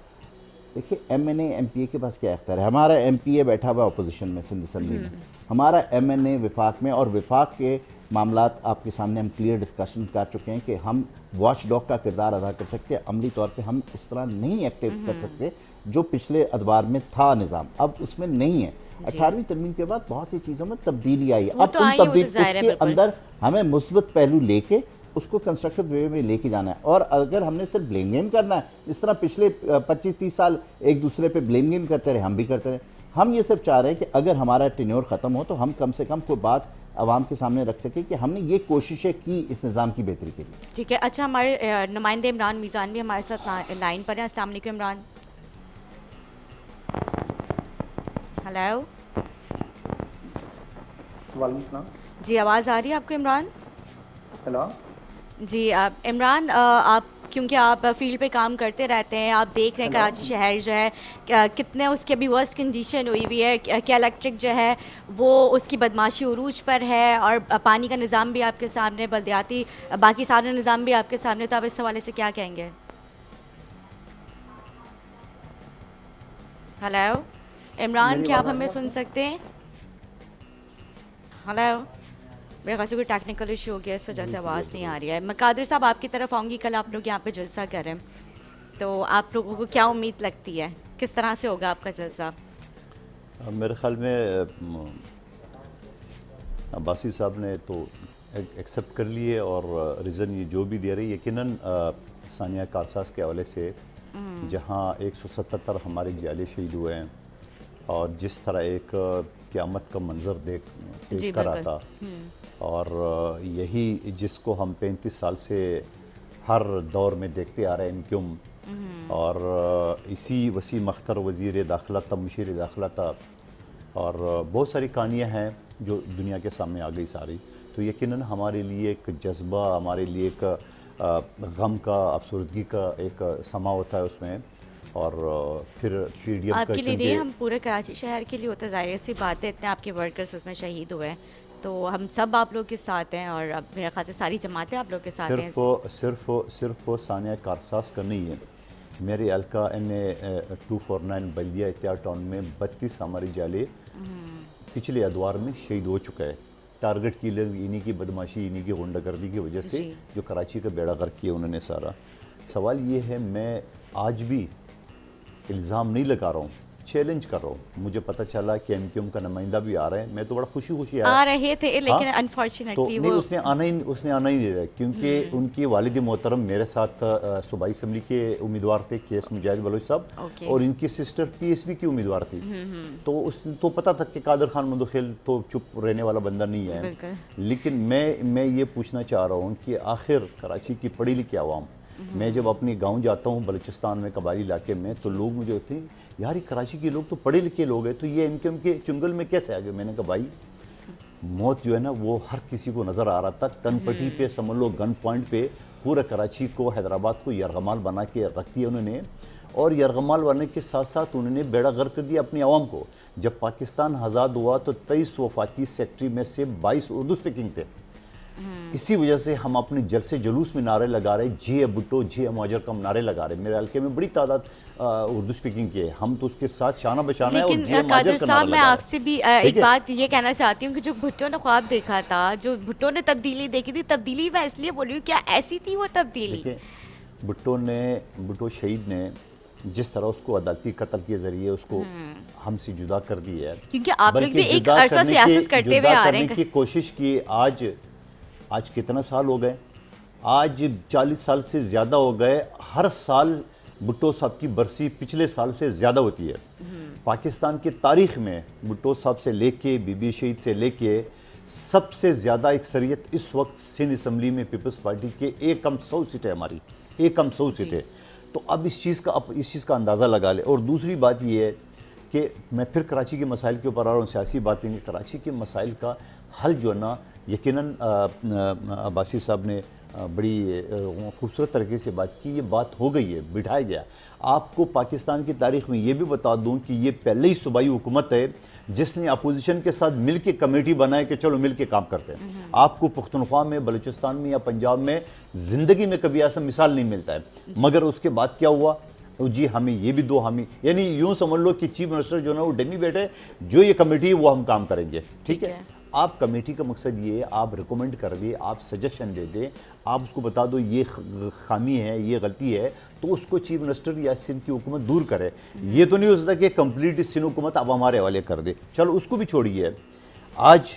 Speaker 3: देखिए एमएनए एमपीए के पास क्या इख्तियार है, हमारा एमपीए बैठा हुआ अपोजिशन में सिंध असेंबली में, हमारा एमएनए विफाक में, और विफाक के मामलात आपके सामने हम क्लियर डिस्कशन कर चुके हैं कि हम वॉच डॉग का किरदार अदा कर सकते हैं, अमली तौर पे हम उस तरह नहीं एक्टिव कर सकते जो पिछले अदवार में था निज़ाम, अब उसमें नहीं है। 18वीं तरमीम के बाद बहुत सी चीज़ों में तब्दीली आई है,
Speaker 1: वो
Speaker 3: अब
Speaker 1: तो
Speaker 3: उन
Speaker 1: आई है, वो तो
Speaker 3: तब्दीली
Speaker 1: ज़ाहिर है,
Speaker 3: उसके
Speaker 1: बिल्कुल।
Speaker 3: अंदर हमें मुस्बत पहलू लेके उसको कंस्ट्रक्टिव वे में लेके जाना है। और अगर हमने सिर्फ ब्लेम गेम करना है, इस तरह पिछले 25-30 साल एक दूसरे पे ब्लेम गेम करते रहे, हम भी करते रहे। हम ये सिर्फ चाह रहे हैं कि अगर हमारा टेन्योर ख़त्म हो तो हम कम से कम कोई बात आवाम के सामने रख सके कि हमने ये कोशिशें की इस निज़ाम की बेहतरी के लिए।
Speaker 1: ठीक है, अच्छा हमारे नुमाइंदे इमरान मीज़ान भी हमारे साथ लाइन पर हैं। अस्सलाम वालेकुम इमरान। हेलो
Speaker 4: वालेकुम सलाम।
Speaker 1: जी, आवाज़ आ रही है आपको इमरान?
Speaker 4: हेलो।
Speaker 1: जी, आप इमरान, आप क्योंकि आप फील्ड पे काम करते रहते हैं, आप देख रहे हैं
Speaker 4: हेलो।
Speaker 1: कराची शहर जो है कितने उसकी अभी वर्स्ट कंडीशन हुई हुई है, क्या इलेक्ट्रिक जो है वो उसकी बदमाशी उरूज पर है, और पानी का निज़ाम भी आपके सामने, बल्दियाती बाकी सारे निज़ाम भी आपके सामने, तो आप इस हवाले से क्या कहेंगे? हेलो इमरान,
Speaker 4: मेरी
Speaker 1: क्या आप
Speaker 4: आवाज़
Speaker 1: हमें
Speaker 4: आ रही
Speaker 1: सुन
Speaker 4: है?
Speaker 1: सकते हैं? हेलो, मेरे ख्याल से कोई टेक्निकल इशू हो गया, इस वजह से आवाज़ नहीं आ रही है। मैं कादिर साहब आपकी तरफ आऊँगी, कल आप लोग यहाँ पे जलसा करें, तो आप लोगों को क्या उम्मीद लगती है, किस तरह से होगा आपका जलसा?
Speaker 2: मेरे ख्याल में अब्बासी साहब ने तो एक्सेप्ट कर लिए, और रीज़न ये जो भी दे रही है, यकीनन सानिया कारसास के हवाले से जहाँ 177 हमारे जियाले शहीद हुए हैं, और जिस तरह एक क़यामत का मंज़र पेश
Speaker 1: जी,
Speaker 2: कर रहा
Speaker 1: बिल्कुल।
Speaker 2: था, और यही जिसको हम 35 साल से हर दौर में देखते आ रहे हैं इनक्यूम, और इसी वसीम अख्तर वज़ीर दाखिला था, मुशीर दाखिला था, और बहुत सारी कहानियाँ हैं जो दुनिया के सामने आ गई सारी, तो यकीनन हमारे लिए एक जज्बा, हमारे लिए एक गम का, अफसरदगी का एक समा होता है उसमें, और फिर पीडीएम का
Speaker 1: आपके लिए नहीं,
Speaker 2: चूँकि
Speaker 1: हम पूरे कराची शहर के लिए होता है, ज़ाहिर सी बात है, इतने आपके वर्कर्स उसमें शहीद हुए हैं, तो हम सब आप लोग के साथ हैं, और अब मेरे ख्याल से सारी जमातें आप लोग के साथ हैं।
Speaker 2: सिर्फ सानिया कारसास का नहीं है, मेरे हल्का NA 249 बल्दिया इत्यार टाउन में 32 हमारे जाले पिछले अदवार में शहीद हो चुका है। टारगेट किलर इन्हीं की बदमाशी, इन्हीं की गुंडागर्दी की वजह से
Speaker 1: जी।
Speaker 2: जो कराची का बेड़ा गर्क किया उन्होंने सारा। सवाल ये है, मैं आज भी इल्ज़ाम नहीं लगा रहा हूँ, चैलेंज कर रहा हूँ। मुझे पता चला कि MQM का नुमाइंदा भी आ रहा है, मैं तो बड़ा खुशी खुशी
Speaker 1: आ रहे थे, लेकिन
Speaker 2: हाँ? तो
Speaker 1: अनफॉर्चुनेटली
Speaker 2: नहीं,
Speaker 1: वो
Speaker 2: उसने आना ही नहीं दिया, क्योंकि उनकी वालिद मोहतरम मेरे साथ सूबाई असम्बली के उम्मीदवार थे, KS मुजाहिद बलोच साहब,
Speaker 1: ओके।
Speaker 2: और इनकी सिस्टर PSB की उम्मीदवार थी, तो उस तो पता था कि कादर खान मंदोखेल तो चुप रहने वाला बंदा नहीं है।
Speaker 1: बिल्कुल।
Speaker 2: लेकिन मैं ये पूछना चाह रहा हूँ कि आखिर कराची की पढ़ी लिखी आवाम, मैं जब अपने गांव जाता हूँ बलूचिस्तान में, कबायली इलाके में, तो लोग मुझे होते हैं, यार ये कराची के लोग तो पढ़े लिखे लोग हैं, तो ये MQM के चुंगल में कैसे आ गए? मैंने कहा भाई, मौत जो है ना वो हर किसी को नज़र आ रहा था, टनपट्टी पे समझ लो, गन पॉइंट पे पूरा कराची को, हैदराबाद को यरगमाल बना के रख दिया उन्होंने, और यरगमाल बनने के साथ साथ उन्होंने बेड़ा गर्क कर दिया अपनी आवाम को। जब पाकिस्तान आज़ाद हुआ तो 23 वफाकी सेक्रेटरी में से 22 उर्दू स्पीकिंग थे। इसी वजह से हम अपने जल से जुलूस में नारे लगा रहे, जे भुट्टो जे मुहाजिर कम नारे लगा रहे। मेरे हल्के में बड़ी तादाद उर्दू स्पीकिंग की है, हम तो उसके साथ शाना बशाना है, और
Speaker 1: लेकिन
Speaker 2: जे मुहाजिर
Speaker 1: कादिर
Speaker 2: का
Speaker 1: साहब,
Speaker 2: नारा
Speaker 1: मैं
Speaker 2: लगा रहे।
Speaker 1: आपसे भी
Speaker 2: ठीक
Speaker 1: एक
Speaker 2: है?
Speaker 1: बात ये कहना चाहती हूँ कि जो भुट्टो ने ख्वाब देखा था, जो भुट्टो ने तब्दीली देखी थी, तब्दीली मैं इसलिए बोल रही हूँ, क्या ऐसी थी वो तब्दीली?
Speaker 2: देखिए, भुट्टो शहीद ने जिस तरह उसको अदालती कत्ल के जरिए उसको हमसे जुदा कर दिया है,
Speaker 1: क्योंकि आप लोग
Speaker 2: बल्कि
Speaker 1: भी एक
Speaker 2: जुदा
Speaker 1: अरसा
Speaker 2: करने
Speaker 1: सियासत
Speaker 2: की-
Speaker 1: करते हुए
Speaker 2: जुदा
Speaker 1: आ रहे
Speaker 2: करने
Speaker 1: हैं।
Speaker 2: की कोशिश की। आज कितना साल हो गए? आज 40 साल से ज़्यादा हो गए। हर साल भुट्टो साहब की बरसी पिछले साल से ज़्यादा होती है। पाकिस्तान की तारीख में भुट्टो साहब से लेके, बीबी शहीद से लेके, सबसे ज़्यादा अक्सरियत इस वक्त सिंध असम्बली में पीपल्स पार्टी के 1 कम 100 सीटें हमारी, 1 कम 100 सीटें। तो अब इस चीज़ का अंदाज़ा लगा ले। और दूसरी बात ये है कि मैं फिर कराची के मसाइल के ऊपर आ रहा हूँ, सियासी बातें। कराची के मसाइल का हल जो है ना, यकीनन अब्बासी साहब ने बड़ी खूबसूरत तरीके से बात की। ये बात हो गई है, बिठाया गया। आपको पाकिस्तान की तारीख में ये भी बता दूं कि ये पहले ही सूबाई हुकूमत है जिसने अपोजिशन के साथ मिल के कमेटी बनाए कि चलो मिल के काम करते हैं। आपको पुख्तनख्वा में, बलूचिस्तान में या पंजाब में ज़िंदगी में कभी ऐसा मिसाल नहीं मिलता है। मगर उसके बाद क्या हुआ, जी हमें ये भी दो, हमें, यानी यूं समझ लो कि चीफ मिनिस्टर जो ना वो डमी बैठे, जो ये कमेटी है वो हम काम करेंगे। ठीक है। आप कमेटी का मकसद ये, आप रिकमेंड कर दें, आप सजेशन दे दें, आप उसको बता दो ये खामी है, ये गलती है, तो उसको चीफ मिनिस्टर या सिंध की हुकूमत दूर करे। ये तो नहीं हो सकता कि कंप्लीट सिंध हुकूमत अब हमारे हवाले कर दे। चलो उसको भी छोड़िए। आज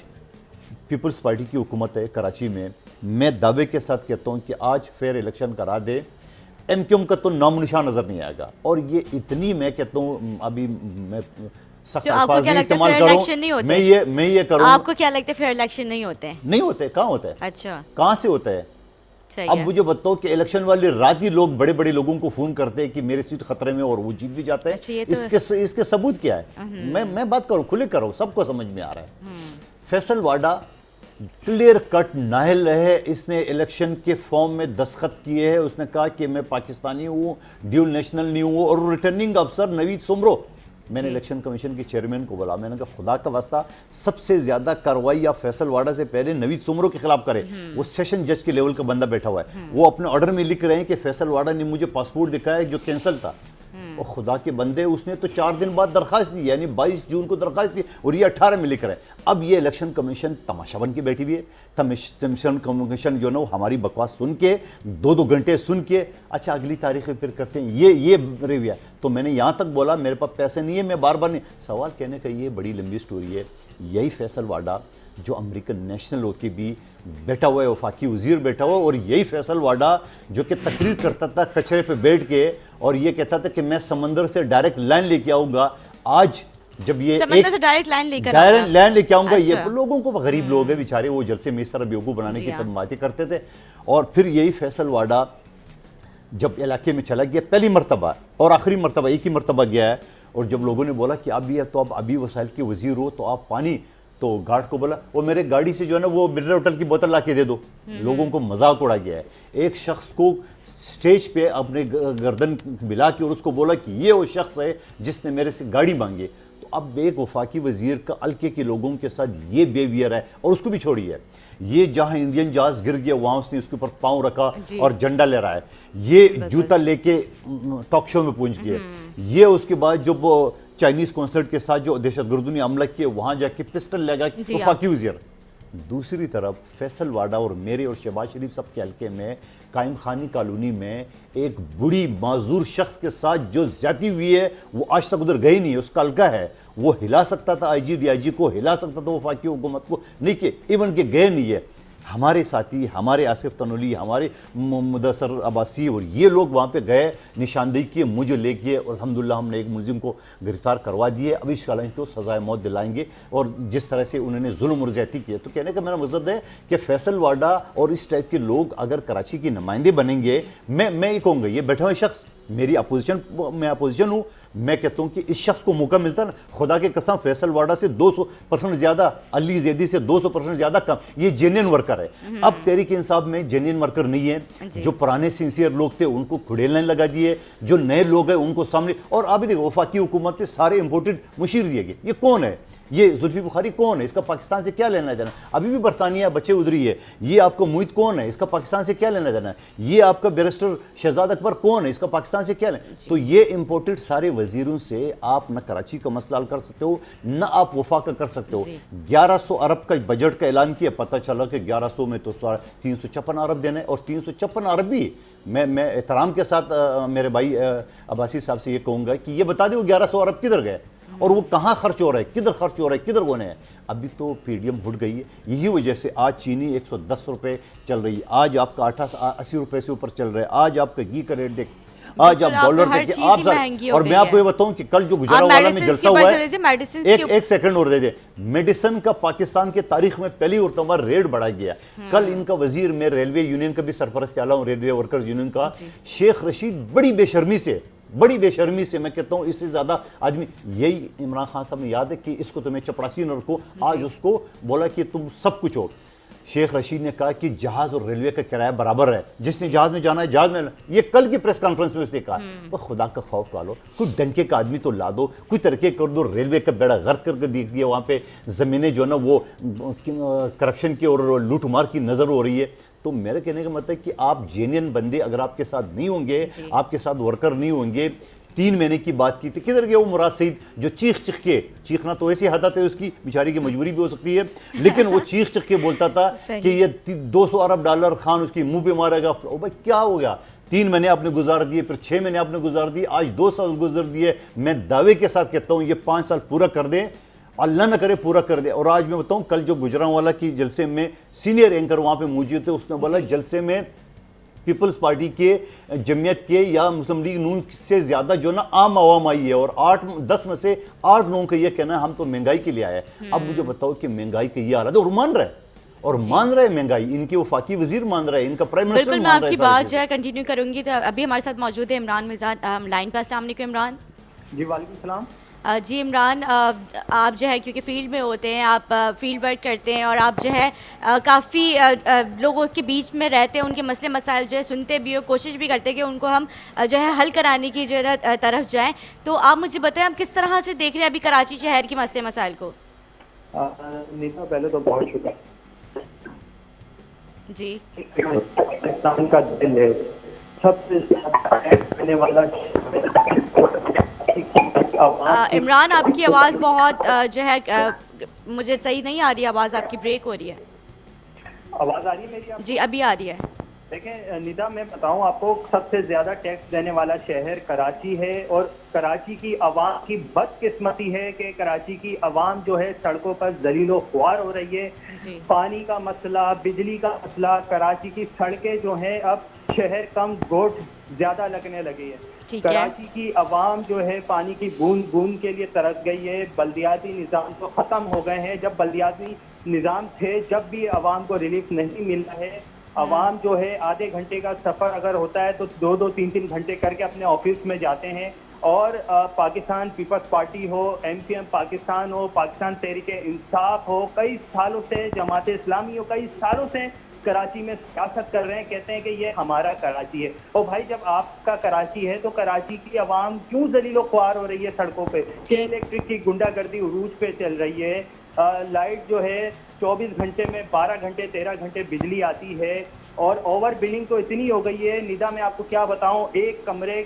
Speaker 2: पीपल्स पार्टी की हुकूमत है कराची में। मैं दावे के साथ कहता हूँ कि आज फेयर इलेक्शन करा दे, एमक्यूएम का तो नामो निशान नजर नहीं आएगा। और ये इतनी, मैं कहता हूँ, अभी मैं सख्त अल्फाज नहीं इस्तेमाल करूं, मैं ये करूं।
Speaker 1: आपको क्या लगता है फेयर इलेक्शन नहीं होते?
Speaker 2: नहीं होते। कहाँ होता है?
Speaker 1: अच्छा,
Speaker 2: कहाँ से होता है? अब मुझे बताओ कि इलेक्शन वाली रात ही लोग बड़े बड़े लोगों को फोन करते हैं कि मेरी सीट खतरे में, और वो जीत भी जाते हैं। अच्छा, इसके सबूत क्या है? मैं बात करूं, खुले करो, सबको समझ में आ रहा है। फैसल वाडा क्लियर कट नाहल है, इसने इलेक्शन के फॉर्म में दस्तखत किए हैं। उसने कहा कि मैं पाकिस्तानी हूँ, ड्यूल नेशनल नहीं हूँ। और रिटर्निंग अफसर नवीद सुमरो, मैंने इलेक्शन कमीशन के चेयरमैन को बोला, मैंने कहा खुदा का वास्ता सबसे ज्यादा कार्रवाई या फैसल वाडा से पहले नवीद सुमरो के खिलाफ करे। वो सेशन जज के लेवल का बंदा बैठा हुआ है, वो अपने ऑर्डर में लिख रहे हैं कि फैसल वाडा ने मुझे पासपोर्ट दिखाया जो कैंसिल था। और खुदा के बंदे, उसने तो 4 दिन बाद दरखास्त दी, यानी 22 जून को दरखास्त दी, और ये 18 में लिख रहे हैं। अब ये इलेक्शन कमीशन तमाशा बन के बैठी हुई है। इलेक्शन कमीशन जो ना वो हमारी बकवास सुन के 2-2 घंटे सुन के, अच्छा अगली तारीख में फिर करते हैं, ये रिव्यू है। तो मैंने यहाँ तक बोला मेरे पास पैसे नहीं है, मैं बार बार नहीं, सवाल कहने का ये बड़ी लंबी स्टोरी है। यही फैसल वाडा जो अमेरिकन नेशनल होके भी बैठा हुआ है, वफाकी वजीर बैठा हुआ है, और यही फैसल वाडा जो कि तकरीर करता था कचरे पे बैठ के, और ये कहता था कि मैं समंदर से डायरेक्ट लाइन लेके आऊंगा। आज जब ये
Speaker 1: समंदर से डायरेक्ट लाइन
Speaker 2: लेके आऊंगा,
Speaker 1: अच्छा।
Speaker 2: ये लोगों को, गरीब लोग हैं बेचारे, वो जलसे में इस तरह बेवकूफ बनाने की बातें करते थे। और फिर यही फैसल वाडा जब इलाके में चला गया पहली मरतबा और आखिरी मरतबा, एक ही मरतबा गया है, और जब लोगों ने बोला कि आप भी तो आप अभी वसाइल के वजीर हो, तो आप पानी, तो गार्ड को बोला वो मेरे गाड़ी से जो है ना वो मिनरल वाटर की बोतल ला के दे दो। लोगों को मजाक उड़ा गया है। एक शख्स को स्टेज पे अपने गर्दन मिला के और उसको बोला कि ये वो शख्स है जिसने मेरे से गाड़ी मांगी। तो अब एक वफाकी वजीर का हल्के के लोगों के साथ ये बिहेवियर है। और उसको भी छोड़िए, ये जहां इंडियन जहाज गिर गया वहां उसने उसके ऊपर पांव रखा और झंडा ले रहा है, ये जूता लेके टॉक शो में पहुंच गया। ये उसके बाद जो वो चाइनीज कॉन्सुलेट के साथ जो दहशतगर्दों ने हमला किया, वहां जाके पिस्टल लगा वफाकी वजीर। दूसरी तरफ फैसल वाडा और मेरे और शहबाज शरीफ सब के हल्के में कायम खानी कॉलोनी में एक बुढ़ी माजूर शख्स के साथ जो ज्यादती हुई है, वो आज तक उधर गई नहीं है, उसका हल्का है। वो हिला सकता था IG DIG को, हिला सकता था वफाकी हुकूमत को, नहीं कि इवन के गए नहीं है। हमारे साथी, हमारे आसिफ तनोली, हमारे मुदस्सर अब्बासी और ये लोग वहाँ पे गए, निशानदेही किए, मुझे ले गए, और अल्हम्दुलिल्लाह हमने एक मुलजिम को गिरफ्तार करवा दिए। अभी इस चैलेंज को सजाए मौत दिलाएंगे। और जिस तरह से उन्होंने जुल्म और ज्यादती किए, तो कहने का मेरा मकसद है कि फैसल वाडा और इस टाइप के लोग अगर कराची के नुमाइंदे बनेंगे, मैं ये कहूँगा, ये बैठा हुआ शख्स मेरी अपोजिशन, मैं अपोजिशन हूँ, मैं कहता हूँ कि इस शख्स को मौका मिलता ना, खुदा के कसम फैसल वाडा से 200% ज्यादा, अली जैदी से 200% ज्यादा कम, ये जेन्युइन वर्कर है। अब तहरीक इंसाफ में जेन्युइन वर्कर नहीं है। जो पुराने सिंसियर लोग थे उनको खुड़ेलने लगा दिए, जो नए लोग हैं उनको सामने। और अभी देखो वफाकी हुकूमत के सारे इंपोर्टेड मुशीर दिए गए। ये कौन है? ये जुल्फी बुखारी कौन है? इसका पाकिस्तान से क्या लेना देना? अभी भी बरतानिया बच्चे उधरी है। ये आपका मुहित कौन है? इसका पाकिस्तान से क्या लेना देना? ये आपका बैरिस्टर शहजाद अकबर कौन है? इसका पाकिस्तान से क्या लेना? तो ये इंपोर्टेड सारे वजीरों से आप न कराची का मसला हल कर सकते हो, न आप वफा का कर सकते हो। 1100 अरब का बजट का ऐलान किया, पता चला कि 1100 में तो 356 अरब देना है। और 356 अरब भी मैं एहतराम के साथ मेरे भाई अब्बासी साहब से ये कहूँगा कि ये बता दो 1100 अरब किधर गए और वो कहाँ खर्च हो रहा है, किधर खर्च हो रहा है, किधर होने हैं। अभी तो पीडीएम उठ गई है। यही वजह से आज चीनी 110 रुपये चल रही है, आज आपका आटा 80 रुपये से ऊपर चल रहा है, आज आपका घी का रेट देख, आज आप डॉलर देखिए, आप। और मैं आपको ये बताऊं कि कल जो गुजरावाला में जलसा हुआ है, एक सेकंड और दे दे, मेडिसिन का पाकिस्तान के तारीख में पहली मरतबा रेट बढ़ा गया। कल इनका वजीर, मैं रेलवे यूनियन का भी सरपरस्त आला हूं, रेलवे वर्कर्स यूनियन का, शेख रशीद बड़ी बेशर्मी से बड़ी बेशर्मी से, मैं कहता हूँ इससे ज़्यादा आदमी, यही इमरान खान साहब ने याद है कि इसको तुम्हें चपरासी न रखो, आज उसको बोला कि तुम सब कुछ हो। शेख रशीद ने कहा कि जहाज और रेलवे का किराया बराबर है, जिसने जहाज में जाना है जहाज में, ये कल की प्रेस कॉन्फ्रेंस में उसने कहा। तो खुदा का खौफ खा लो, कोई डंके का आदमी तो ला दो, कोई तरक्की कर दो, रेलवे का बेड़ा गर्क करके देख दिया, वहाँ पे ज़मीनें जो है ना वो करप्शन की और लूटमार की नज़र हो रही है। तो मेरे कहने का मतलब है कि आप जेन्युइन बंदे अगर आपके साथ नहीं होंगे, आपके साथ वर्कर नहीं होंगे। 3 महीने की बात की थी, किधर गया वो मुराद सईद जो चीख के, चीखना तो ऐसी हद है उसकी, बेचारी की मजबूरी भी हो सकती है, लेकिन वो चीख के बोलता था कि ये 200 अरब डॉलर खान उसकी मुंह पे मारेगा। ओ भाई क्या हो गया, 3 महीने आपने गुजार दिए, फिर 6 महीने आपने गुजार दिए, आज 2 साल गुजर दिए। मैं दावे के साथ कहता हूँ ये 5 साल पूरा कर दें, अल्लाह न करे पूरा कर दे। और आज मैं बताऊँ, कल जो गुजरांवाला की जलसे में सीनियर एंकर वहाँ पे मौजूद थे, उसने बोला जलसे में पीपल्स पार्टी के, जमीयत के या मुस्लिम लीग नून से ज़्यादा जो ना आम आवाम आई है, और 8-10 में से 8 लोगों का ये कहना है हम तो महंगाई के लिए आए हैं। अब मुझे बताओ कि महंगाई का ये हालत है, और मान रहा है, और मान रहा है महंगाई, इनके वफाकी वजीर मान रहा है, इनका प्राइम मिनिस्टर मान रहा है।
Speaker 1: बिल्कुल, मैं आपकी बात जो है कंटिन्यू करूंगी। तो अभी हमारे साथ मौजूद है इमरान मिजान लाइन पर। अस्सलाम वालेकुम इमरान।
Speaker 4: जी वालेकुम सलाम।
Speaker 1: जी इमरान, आप जो है क्योंकि फील्ड में होते हैं, आप फील्ड वर्क करते हैं और आप जो है काफ़ी लोगों के बीच में रहते हैं, उनके मसले मसाइल जो है सुनते भी हो, कोशिश भी करते हैं कि उनको हम जो है हल कराने की जो है तरफ जाएं। तो आप मुझे बताएं, आप किस तरह से देख रहे हैं अभी कराची शहर के मसले मसाइल को?
Speaker 4: नीता, पहले तो बहुत शुक्रिया।
Speaker 1: जी
Speaker 4: पाकिस्तान का दिल है, सबसे ज्यादा करने वाला
Speaker 1: इमरान, आपकी आवाज़ बहुत जो है मुझे सही नहीं आ रही, आवाज़ आपकी ब्रेक हो रही है।
Speaker 4: आवाज आ रही है मेरी आपको?
Speaker 1: जी अभी आ रही है।
Speaker 4: देखें निदा, मैं बताऊं आपको, सबसे ज्यादा टैक्स देने वाला शहर कराची है, और कराची की आवाम की बदकिस्मती है कि कराची की आवाम जो है सड़कों पर जलीलो ख्वार हो रही है।
Speaker 1: जी।
Speaker 4: पानी का मसला, बिजली का मसला, कराची की सड़कें जो हैं अब शहर कम गोट ज्यादा लगने लगी है।
Speaker 1: ठीक है।
Speaker 4: कराची की आवाम जो है पानी की बूंद बूंद के लिए तरस गई है। बल्दियाती निज़ाम तो ख़त्म हो गए हैं। जब बल्दियाती निज़ाम थे, जब भी आवाम को रिलीफ नहीं मिला है, आवाम जो है आधे घंटे का सफ़र अगर होता है तो 2-2, 3-3 घंटे करके अपने ऑफिस में जाते हैं। और पाकिस्तान पीपल्स पार्टी हो, MPM पाकिस्तान हो, पाकिस्तान तहरीक इंसाफ हो, कई सालों से जमात इस्लामी हो, कई सालों से कराची में सियासत कर रहे हैं, कहते हैं कि ये हमारा कराची है। और भाई जब आपका कराची है तो कराची की आवाम क्यों जलीलो ख्वार हो रही है सड़कों पे? इलेक्ट्रिक की गुंडागर्दी उरूज पे चल रही है। लाइट जो है 24 घंटे में 12 घंटे 13 घंटे बिजली आती है, और ओवर बिलिंग तो इतनी हो गई है निदा, मैं आपको क्या बताऊं, एक कमरे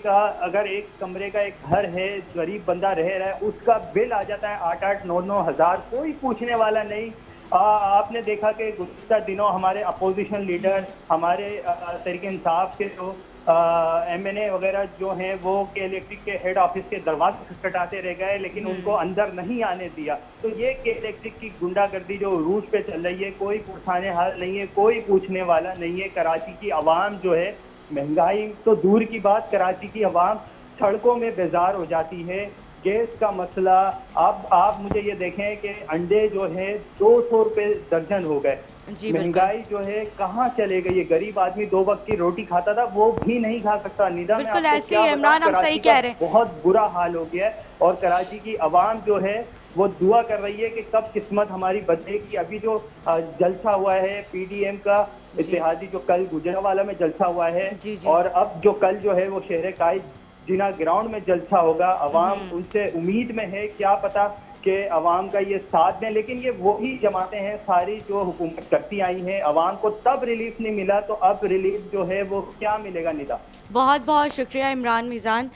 Speaker 4: का एक घर है, गरीब बंदा रह रहा है, उसका बिल आ जाता है 8-8, 9-9 हज़ार, कोई पूछने वाला नहीं। आपने देखा कि गुज़श्ता दिनों हमारे अपोजिशन लीडर, हमारे तहरीक इंसाफ के जो MNA वगैरह जो हैं वो के इलेक्ट्रिक के हेड ऑफिस के दरवाजे खटखटाते रह गए, लेकिन उनको अंदर नहीं आने दिया। तो ये के इलेक्ट्रिक की गुंडागर्दी जो रूज पे चल रही है, कोई पुरसाने हाल नहीं है, कोई पूछने वाला नहीं है। कराची की आवाम जो है, महंगाई तो दूर की बात, कराची की आवाम सड़कों में बेजार हो जाती है। गैस का मसला, अब आप मुझे ये देखें कि अंडे जो है 200 रुपये दर्जन हो गए। महंगाई जो है कहाँ चले गई है? गरीब आदमी 2 वक्त की रोटी खाता था, वो भी नहीं खा सकता। निदा,
Speaker 1: बिल्कुल ऐसे ही इमरान, हम सही कह रहे हैं।
Speaker 4: बहुत बुरा हाल हो गया है, और कराची की आवाम जो है वो दुआ कर रही है कि कब किस्मत हमारी बदलेगी। अभी जो जलसा हुआ है PDM का इत्तेहादी, जो कल गुजरांवाला में जलसा हुआ है, और अब जो कल जो है वो शहर कायद जिना ग्राउंड में जलसा होगा, अवाम उनसे उम्मीद में है, क्या पता कि अवाम का ये साथ दें। लेकिन ये वही जमातें हैं सारी जो हुकूमत करती आई हैं, अवाम को तब रिलीफ नहीं मिला, तो अब रिलीफ जो है वो क्या मिलेगा? निदा,
Speaker 1: बहुत बहुत शुक्रिया इमरान मिज़ान।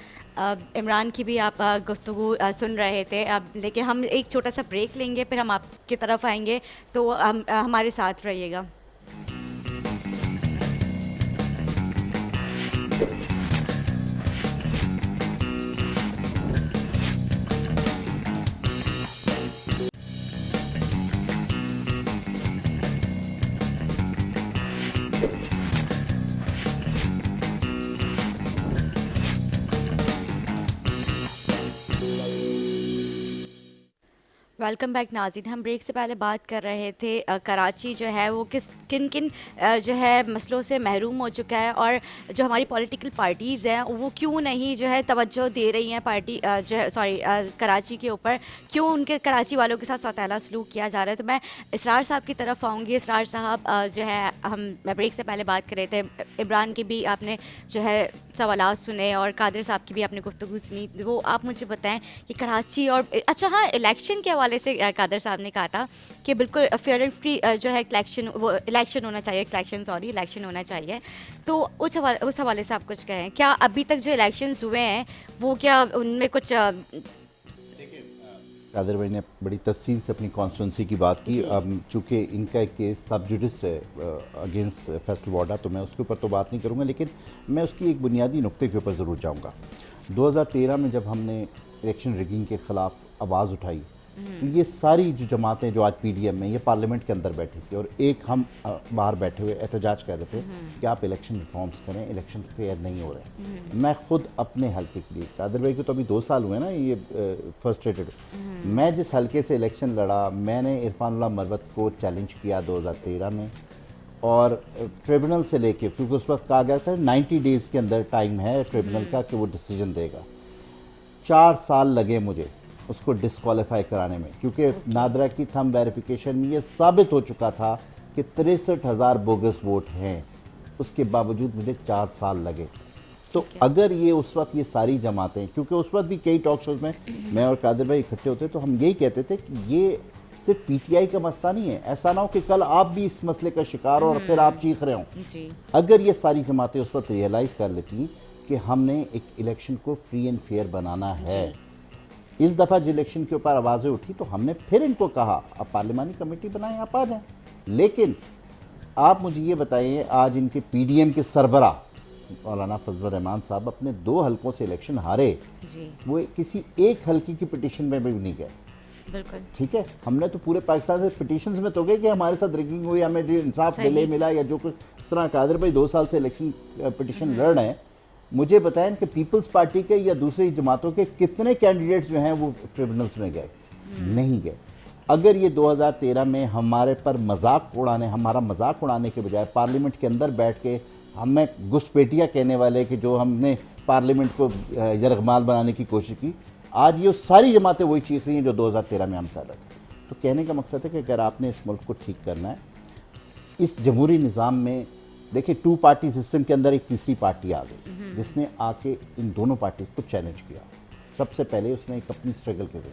Speaker 1: इमरान की भी आप गुफ्तगू सुन रहे थे। अब लेकिन हम एक छोटा सा ब्रेक लेंगे, फिर हम आपकी तरफ आएंगे, तो हमारे साथ रहिएगा। वेलकम बैक नाज़रीन। हम ब्रेक से पहले बात कर रहे थे कराची जो है वो किन किन जो है मसलों से महरूम हो चुका है, और जो हमारी पॉलिटिकल पार्टीज़ हैं वो क्यों नहीं जो है तवज्जो दे रही हैं पार्टी जो है कराची के ऊपर, क्यों उनके कराची वालों के साथ सौतेला सलूक किया जा रहा है। तो मैं इसरार साहब की तरफ आऊँगी। इसरार साहब जो है मैं ब्रेक से पहले बात कर रहे थे, इमरान की भी आपने जो है सवालात सुने और कादिर साहब की भी आपने गुफ्तगू सुनी। वो आप मुझे बताएं कि कराची और अच्छा हाँ, इलेक्शन के हवाले से कादर साहब ने कहा था कि बिल्कुल फेयर एंड फ्री जो है इलेक्शन होना चाहिए, इलेक्शन होना चाहिए। तो उस हवाले से आप कुछ कहें, क्या अभी तक जो इलेक्शंस हुए हैं वो क्या उनमें कुछ
Speaker 3: कादर भाई ने बड़ी तफसील से अपनी कॉन्स्टिट्यूंसी की बात की। अब चूँकि इनका एक केस सब जुडिस है अगेंस्ट फैसल वाडा, तो मैं उसके ऊपर तो बात नहीं करूँगा, लेकिन मैं उसकी एक बुनियादी नुक्ते के ऊपर ज़रूर जाऊँगा। 2013 में जब हमने इलेक्शन रिगिंग के ख़िलाफ़ आवाज़ उठाई, ये सारी जो जमातें जो आज पीडीएम में, ये पार्लियामेंट के अंदर बैठी थी, और एक हम बाहर बैठे हुए एहतजाज कर रहे थे कि आप इलेक्शन रिफॉर्म्स करें, इलेक्शन फेयर नहीं हो रहे। मैं खुद अपने हल्के के लिए, कादर भाई को तो अभी 2 साल हुए ना ये फ्रस्ट्रेटेड, मैं जिस हल्के से इलेक्शन लड़ा, मैंने इरफानुल्लाह मरवत को चैलेंज किया 2013 में, और ट्रिब्यूनल से लेके, क्योंकि उस वक्त कहा गया था 90 डेज़ के अंदर टाइम है ट्रिब्यूनल का कि वो डिसीजन देगा। 4 साल लगे मुझे उसको डिस्क्वालीफाई कराने में, क्योंकि नादरा की थंब वेरिफिकेशन में ये साबित हो चुका था कि 63,000 बोगस वोट हैं, उसके बावजूद मुझे 4 साल लगे। तो अगर ये उस वक्त ये सारी जमातें, क्योंकि उस वक्त भी कई टॉक शोज में मैं और कादिर भाई इकट्ठे होते, तो हम यही कहते थे कि ये सिर्फ पीटीआई का मसला नहीं है, ऐसा ना हो कि कल आप भी इस मसले का शिकार हो और फिर आप चीख रहे हो। अगर ये सारी जमातें उस वक्त रियलाइज़ कर लेती कि हमने एक इलेक्शन को फ्री एंड फेयर बनाना है, इस दफ़ा जो इलेक्शन के ऊपर आवाज़ें उठी तो हमने फिर इनको कहा अब पार्लिमानी कमेटी बनाएं, आप आ जाएं। लेकिन आप मुझे ये बताइए, आज इनके पीडीएम के सरबरा मौलाना फजलुर रहमान साहब अपने 2 हलकों से इलेक्शन हारे, वो किसी एक हल्के की पिटीशन में भी नहीं गए।
Speaker 1: बिल्कुल
Speaker 3: ठीक है, हमने तो पूरे पाकिस्तान से पिटीशंस में तो गए कि हमारे साथ रिगिंग हुई, हमें जो इंसाफ मिला या जो कुछ। इस तरह कादिर भाई 2 साल से इलेक्शन पिटीशन लड़ रहे हैं, मुझे बताएं कि पीपल्स पार्टी के या दूसरी जमातों के कितने कैंडिडेट्स जो हैं वो ट्रिब्यूनल्स में गए? नहीं गए। अगर ये 2013 में हमारे पर हमारा मजाक उड़ाने के बजाय पार्लियामेंट के अंदर बैठ के हमें घुसपैठिया कहने वाले कि जो हमने पार्लियामेंट को यरगमाल बनाने की कोशिश की, आज ये सारी जमातें वही चीख रही हैं जो 2013 में हम कर रहे थे। तो कहने का मकसद है कि अगर आपने इस मुल्क को ठीक करना है, इस जमहूरी निज़ाम में देखिए 2 पार्टी सिस्टम के अंदर एक तीसरी पार्टी आ गई जिसने आके इन दोनों पार्टीज को चैलेंज किया। सबसे पहले उसने एक अपनी स्ट्रगल के ज़रिए,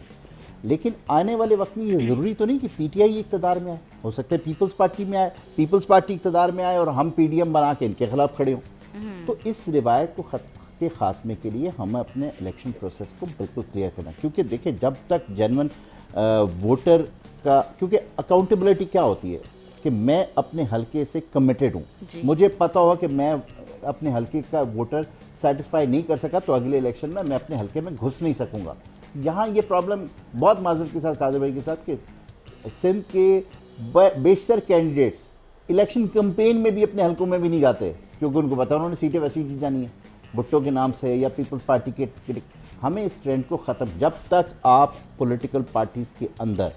Speaker 3: लेकिन आने वाले वक्त में ये ज़रूरी तो नहीं कि पीटीआई इक़्तिदार में आए, हो सकता है पीपल्स पार्टी में आए, पीपल्स पार्टी इक़्तिदार में आए और हम पीडीएम बना के इनके खिलाफ खड़े हों। तो इस रिवायत को के ख़ात्मे के लिए हमें अपने इलेक्शन प्रोसेस को बिल्कुल क्लियर करना, क्योंकि देखिए जब तक जेन्युइन वोटर का, क्योंकि अकाउंटेबिलिटी क्या होती है कि मैं अपने हलके से कमिटेड हूँ, मुझे पता होगा कि मैं अपने हलके का वोटर सेटिस्फाई नहीं कर सका तो अगले इलेक्शन में मैं अपने हलके में घुस नहीं सकूंगा। यहाँ ये प्रॉब्लम बहुत माजरत के साथ कादिर भाई के साथ कि सिंध के बेशतर कैंडिडेट्स इलेक्शन कैंपेन में भी अपने हलकों में भी नहीं जाते, क्योंकि उनको पता उन्होंने सीटें वैसी जीत जानी है भुट्टो के नाम से या पीपल्स पार्टी के। हमें इस ट्रेंड को ख़त्म, जब तक आप पॉलिटिकल पार्टीज़ के अंदर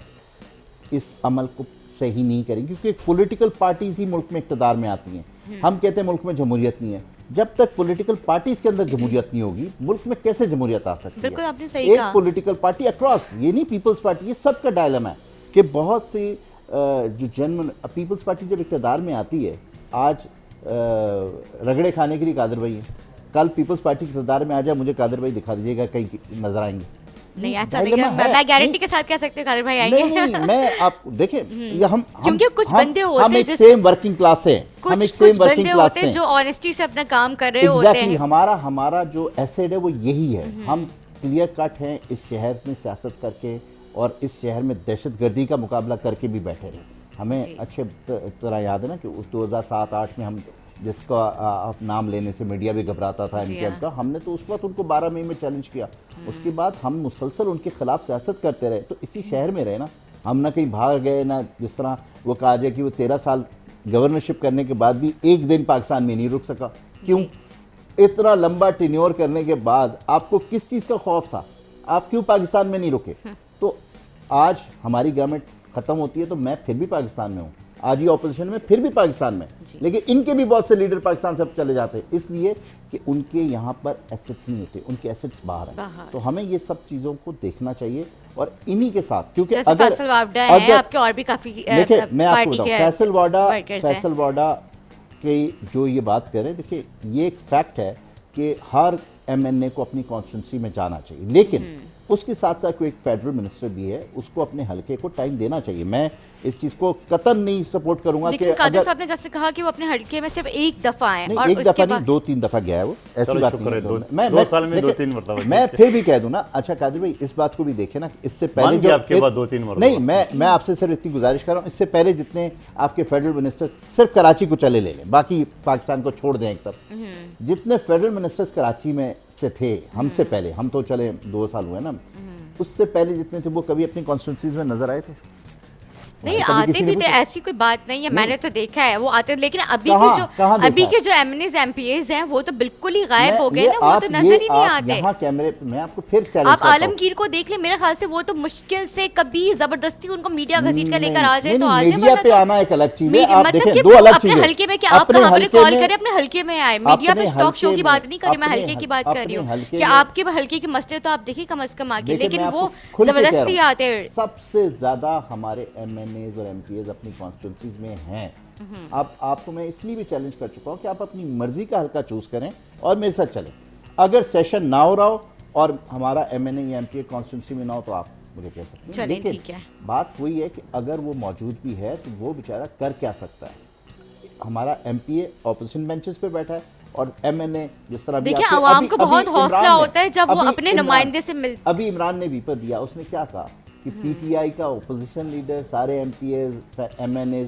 Speaker 3: इस अमल को सही नहीं करेंगे, क्योंकि पॉलिटिकल पार्टीज ही मुल्क में इक़्तिदार में आती हैं। हम कहते हैं मुल्क में जमहूरियत नहीं है, जब तक पॉलिटिकल पार्टीज के अंदर जमहूरियत नहीं होगी मुल्क में कैसे जमहूरियत आ सकती है?
Speaker 1: बिल्कुल आपने सही कहा।
Speaker 3: एक पॉलिटिकल पार्टी अक्रॉस, ये नहीं पीपल्स पार्टी, ये सबका डायलेमा है कि बहुत सी जो जन्म पीपल्स पार्टी जब इक़्तिदार में आती है, आज रगड़े खाने के लिए कादिर भाई है, कल पीपल्स पार्टी इक़्तिदार में आ जाए, मुझे कादिर भाई दिखा दीजिएगा कहीं नजर आएंगे।
Speaker 1: नहीं ऐसा नहीं, मैं गारंटी के साथ कह सकती हूँ कादिर भाई आएंगे।
Speaker 3: नहीं, मैं आप देखिए हम
Speaker 1: क्योंकि कुछ बंदे होते
Speaker 3: हम एक सेम वर्किंग क्लास है, हम एक सेम वर्किंग क्लास हैं
Speaker 1: जो ऑनेस्टी से अपना काम कर रहे होते हैं।
Speaker 3: हमारा जो एसेट है वो यही है, हम क्लियर कट हैं इस शहर में सियासत करके और इस शहर में दहशतगर्दी का मुकाबला करके भी बैठे रहे। हमें अच्छे तरह याद है ना कि उस 2007-8 में हम जिसका आप नाम लेने से मीडिया भी घबराता था एमकेएम का, हमने तो उस वक्त उनको 12 मई में चैलेंज किया। उसके बाद हम मुसलसल उनके खिलाफ सियासत करते रहे, तो इसी शहर में रहे ना, हम ना कहीं भाग गए ना। जिस तरह वो कहा जाए कि वो 13 साल गवर्नरशिप करने के बाद भी एक दिन पाकिस्तान में नहीं रुक सका। क्यों? इतना लंबा टेन्योर करने के बाद आपको किस चीज़ का खौफ था? आप क्यों पाकिस्तान में नहीं रुके? तो आज हमारी गवर्नमेंट ख़त्म होती है तो मैं फिर भी पाकिस्तान में हूँ, आज ये ऑपोजिशन में फिर भी पाकिस्तान में, लेकिन इनके भी बहुत से लीडर पाकिस्तान से अब चले जाते हैं इसलिए कि उनके यहाँ पर एसेट्स नहीं होते, उनके एसेट्स बाहर हैं। तो हमें ये सब चीज़ों को देखना चाहिए और इन्हीं के साथ, क्योंकि
Speaker 1: जैसे
Speaker 3: अगर
Speaker 1: फैसल वावडा हैं, आपके और भी काफी
Speaker 3: देखिए मैं आपको
Speaker 1: पार्टी
Speaker 3: बताऊं
Speaker 1: के
Speaker 3: फैसल वाडा की जो ये बात करें, देखिए ये एक फैक्ट है कि हर एमएनए को अपनी कॉन्स्टिट्यूंसी में जाना चाहिए, लेकिन उसके साथ साथ कोई एक फेडरल मिनिस्टर भी है, उसको अपने हलके को टाइम देना चाहिए। मैं इस चीज को कतई नहीं सपोर्ट करूंगा कि
Speaker 1: लेकिन कादिर साहब ने जैसे कहा कि वो अपने हलके में सिर्फ एक दफा आए
Speaker 3: नहीं,
Speaker 1: और
Speaker 3: एक
Speaker 1: उसके
Speaker 3: दफा
Speaker 1: बाद
Speaker 3: नहीं 2-3 दफा गया है वो, ऐसी
Speaker 2: चलो
Speaker 3: बात
Speaker 2: शुक्र
Speaker 3: नहीं
Speaker 2: है,
Speaker 3: है।
Speaker 2: दो साल में
Speaker 3: देखिए,
Speaker 2: 2-3 मरतबा
Speaker 3: मैं फिर भी कह दूं ना, अच्छा कादिर भाई इस बात को भी देखे ना, इससे पहले
Speaker 2: मान के आपके बाद 2-3 मरतबा
Speaker 3: नहीं, मैं आपसे सिर्फ इतनी गुजारिश कर रहा हूं, इससे पहले जितने आपके फेडरल मिनिस्टर्स सिर्फ कराची को चले ले लें, बाकी पाकिस्तान को छोड़ दें एक तरफ, जितने फेडरल मिनिस्टर्स कराची में से थे हमसे पहले, हम तो चले 2 साल हुए ना, उससे पहले जितने थे वो कभी अपनी कॉन्स्टिट्यूंसीज में नजर आए थे?
Speaker 1: नहीं
Speaker 3: कभी
Speaker 1: आते
Speaker 3: किसी ने
Speaker 1: भी थे,
Speaker 3: पूछा?
Speaker 1: ऐसी कोई बात नहीं है, मैंने तो देखा है वो आते, लेकिन अभी
Speaker 3: कहाँ-
Speaker 1: के
Speaker 3: कहाँ
Speaker 1: जो अभी
Speaker 3: देखा?
Speaker 1: के जो एमएनएज एमपीएज हैं वो तो बिल्कुल ही गायब हो गए
Speaker 3: ये
Speaker 1: ना, वो
Speaker 3: आप-
Speaker 1: तो नजर ही नहीं
Speaker 3: आप
Speaker 1: आते।
Speaker 3: यहाँ कैमरे, मैं आपको फिर चैलेंज
Speaker 1: आप
Speaker 3: करता हूं।
Speaker 1: आलमगीर को देख ले, मेरे ख्याल से वो तो मुश्किल से कभी जबरदस्ती उनको मीडिया घसीट कर लेकर आ जाए तो आ जाए,
Speaker 3: मीडिया
Speaker 1: वरना
Speaker 3: पे
Speaker 1: तो
Speaker 3: आना एक अलग चीज है, आप
Speaker 1: मतलब
Speaker 3: देखें
Speaker 1: कि
Speaker 3: दो अलग
Speaker 1: अपने
Speaker 3: चीजें।
Speaker 1: हल्के में, क्या आप
Speaker 3: अपने
Speaker 1: कहाँ पर
Speaker 3: हल्के
Speaker 1: कॉल
Speaker 3: में-
Speaker 1: करें, अपने हल्के में आए, मीडिया
Speaker 3: अपने
Speaker 1: पे टॉक शो
Speaker 3: हल्के
Speaker 1: की
Speaker 3: में-
Speaker 1: बात नहीं कर रही, मैं
Speaker 3: अपने
Speaker 1: हल्के की बात कर रही हूँ
Speaker 3: अपने हल्के
Speaker 1: कि
Speaker 3: में-
Speaker 1: आपके हल्के के मसले तो आप देखिए कम से कम आगे,
Speaker 3: देखिए,
Speaker 1: लेकिन
Speaker 3: मैं
Speaker 1: वो
Speaker 3: आपको खुल के कह रहा
Speaker 1: जबरदस्ती
Speaker 3: हूं,
Speaker 1: आते हैं।
Speaker 3: सबसे ज्यादा हमारे एमएनएज और एमपीएज अपनी कॉन्स्टिट्यूंसीज में हैं। अब आपको मैं इसलिए भी चैलेंज कर चुका हूं कि आप अपनी मर्जी का हल्का चूज करें और मेरे साथ चलें। अगर सेशन ना हो रहा हो और हमारा एमएनए या एमपीए कॉन्स्टिट्यूंसी में ना हो तो आप मुझे कह सकते हैं,
Speaker 1: चलें,
Speaker 3: लेकिन
Speaker 1: ठीक है।
Speaker 3: बात वही है कि अगर वो मौजूद भी है तो वो बेचारा कर क्या सकता है। हमारा एमपीए ऑपोजिशन बेंचेस पे बैठा है और एमएनए जिस तरह
Speaker 1: देखिए, अवाम को बहुत हौसला होता है जब वो अपने नुमाइंदे से मिल,
Speaker 3: अभी इमरान ने विपद दिया, उसने क्या कहा कि पीटीआई का ओपोजिशन लीडर सारे एमपीए एमएनए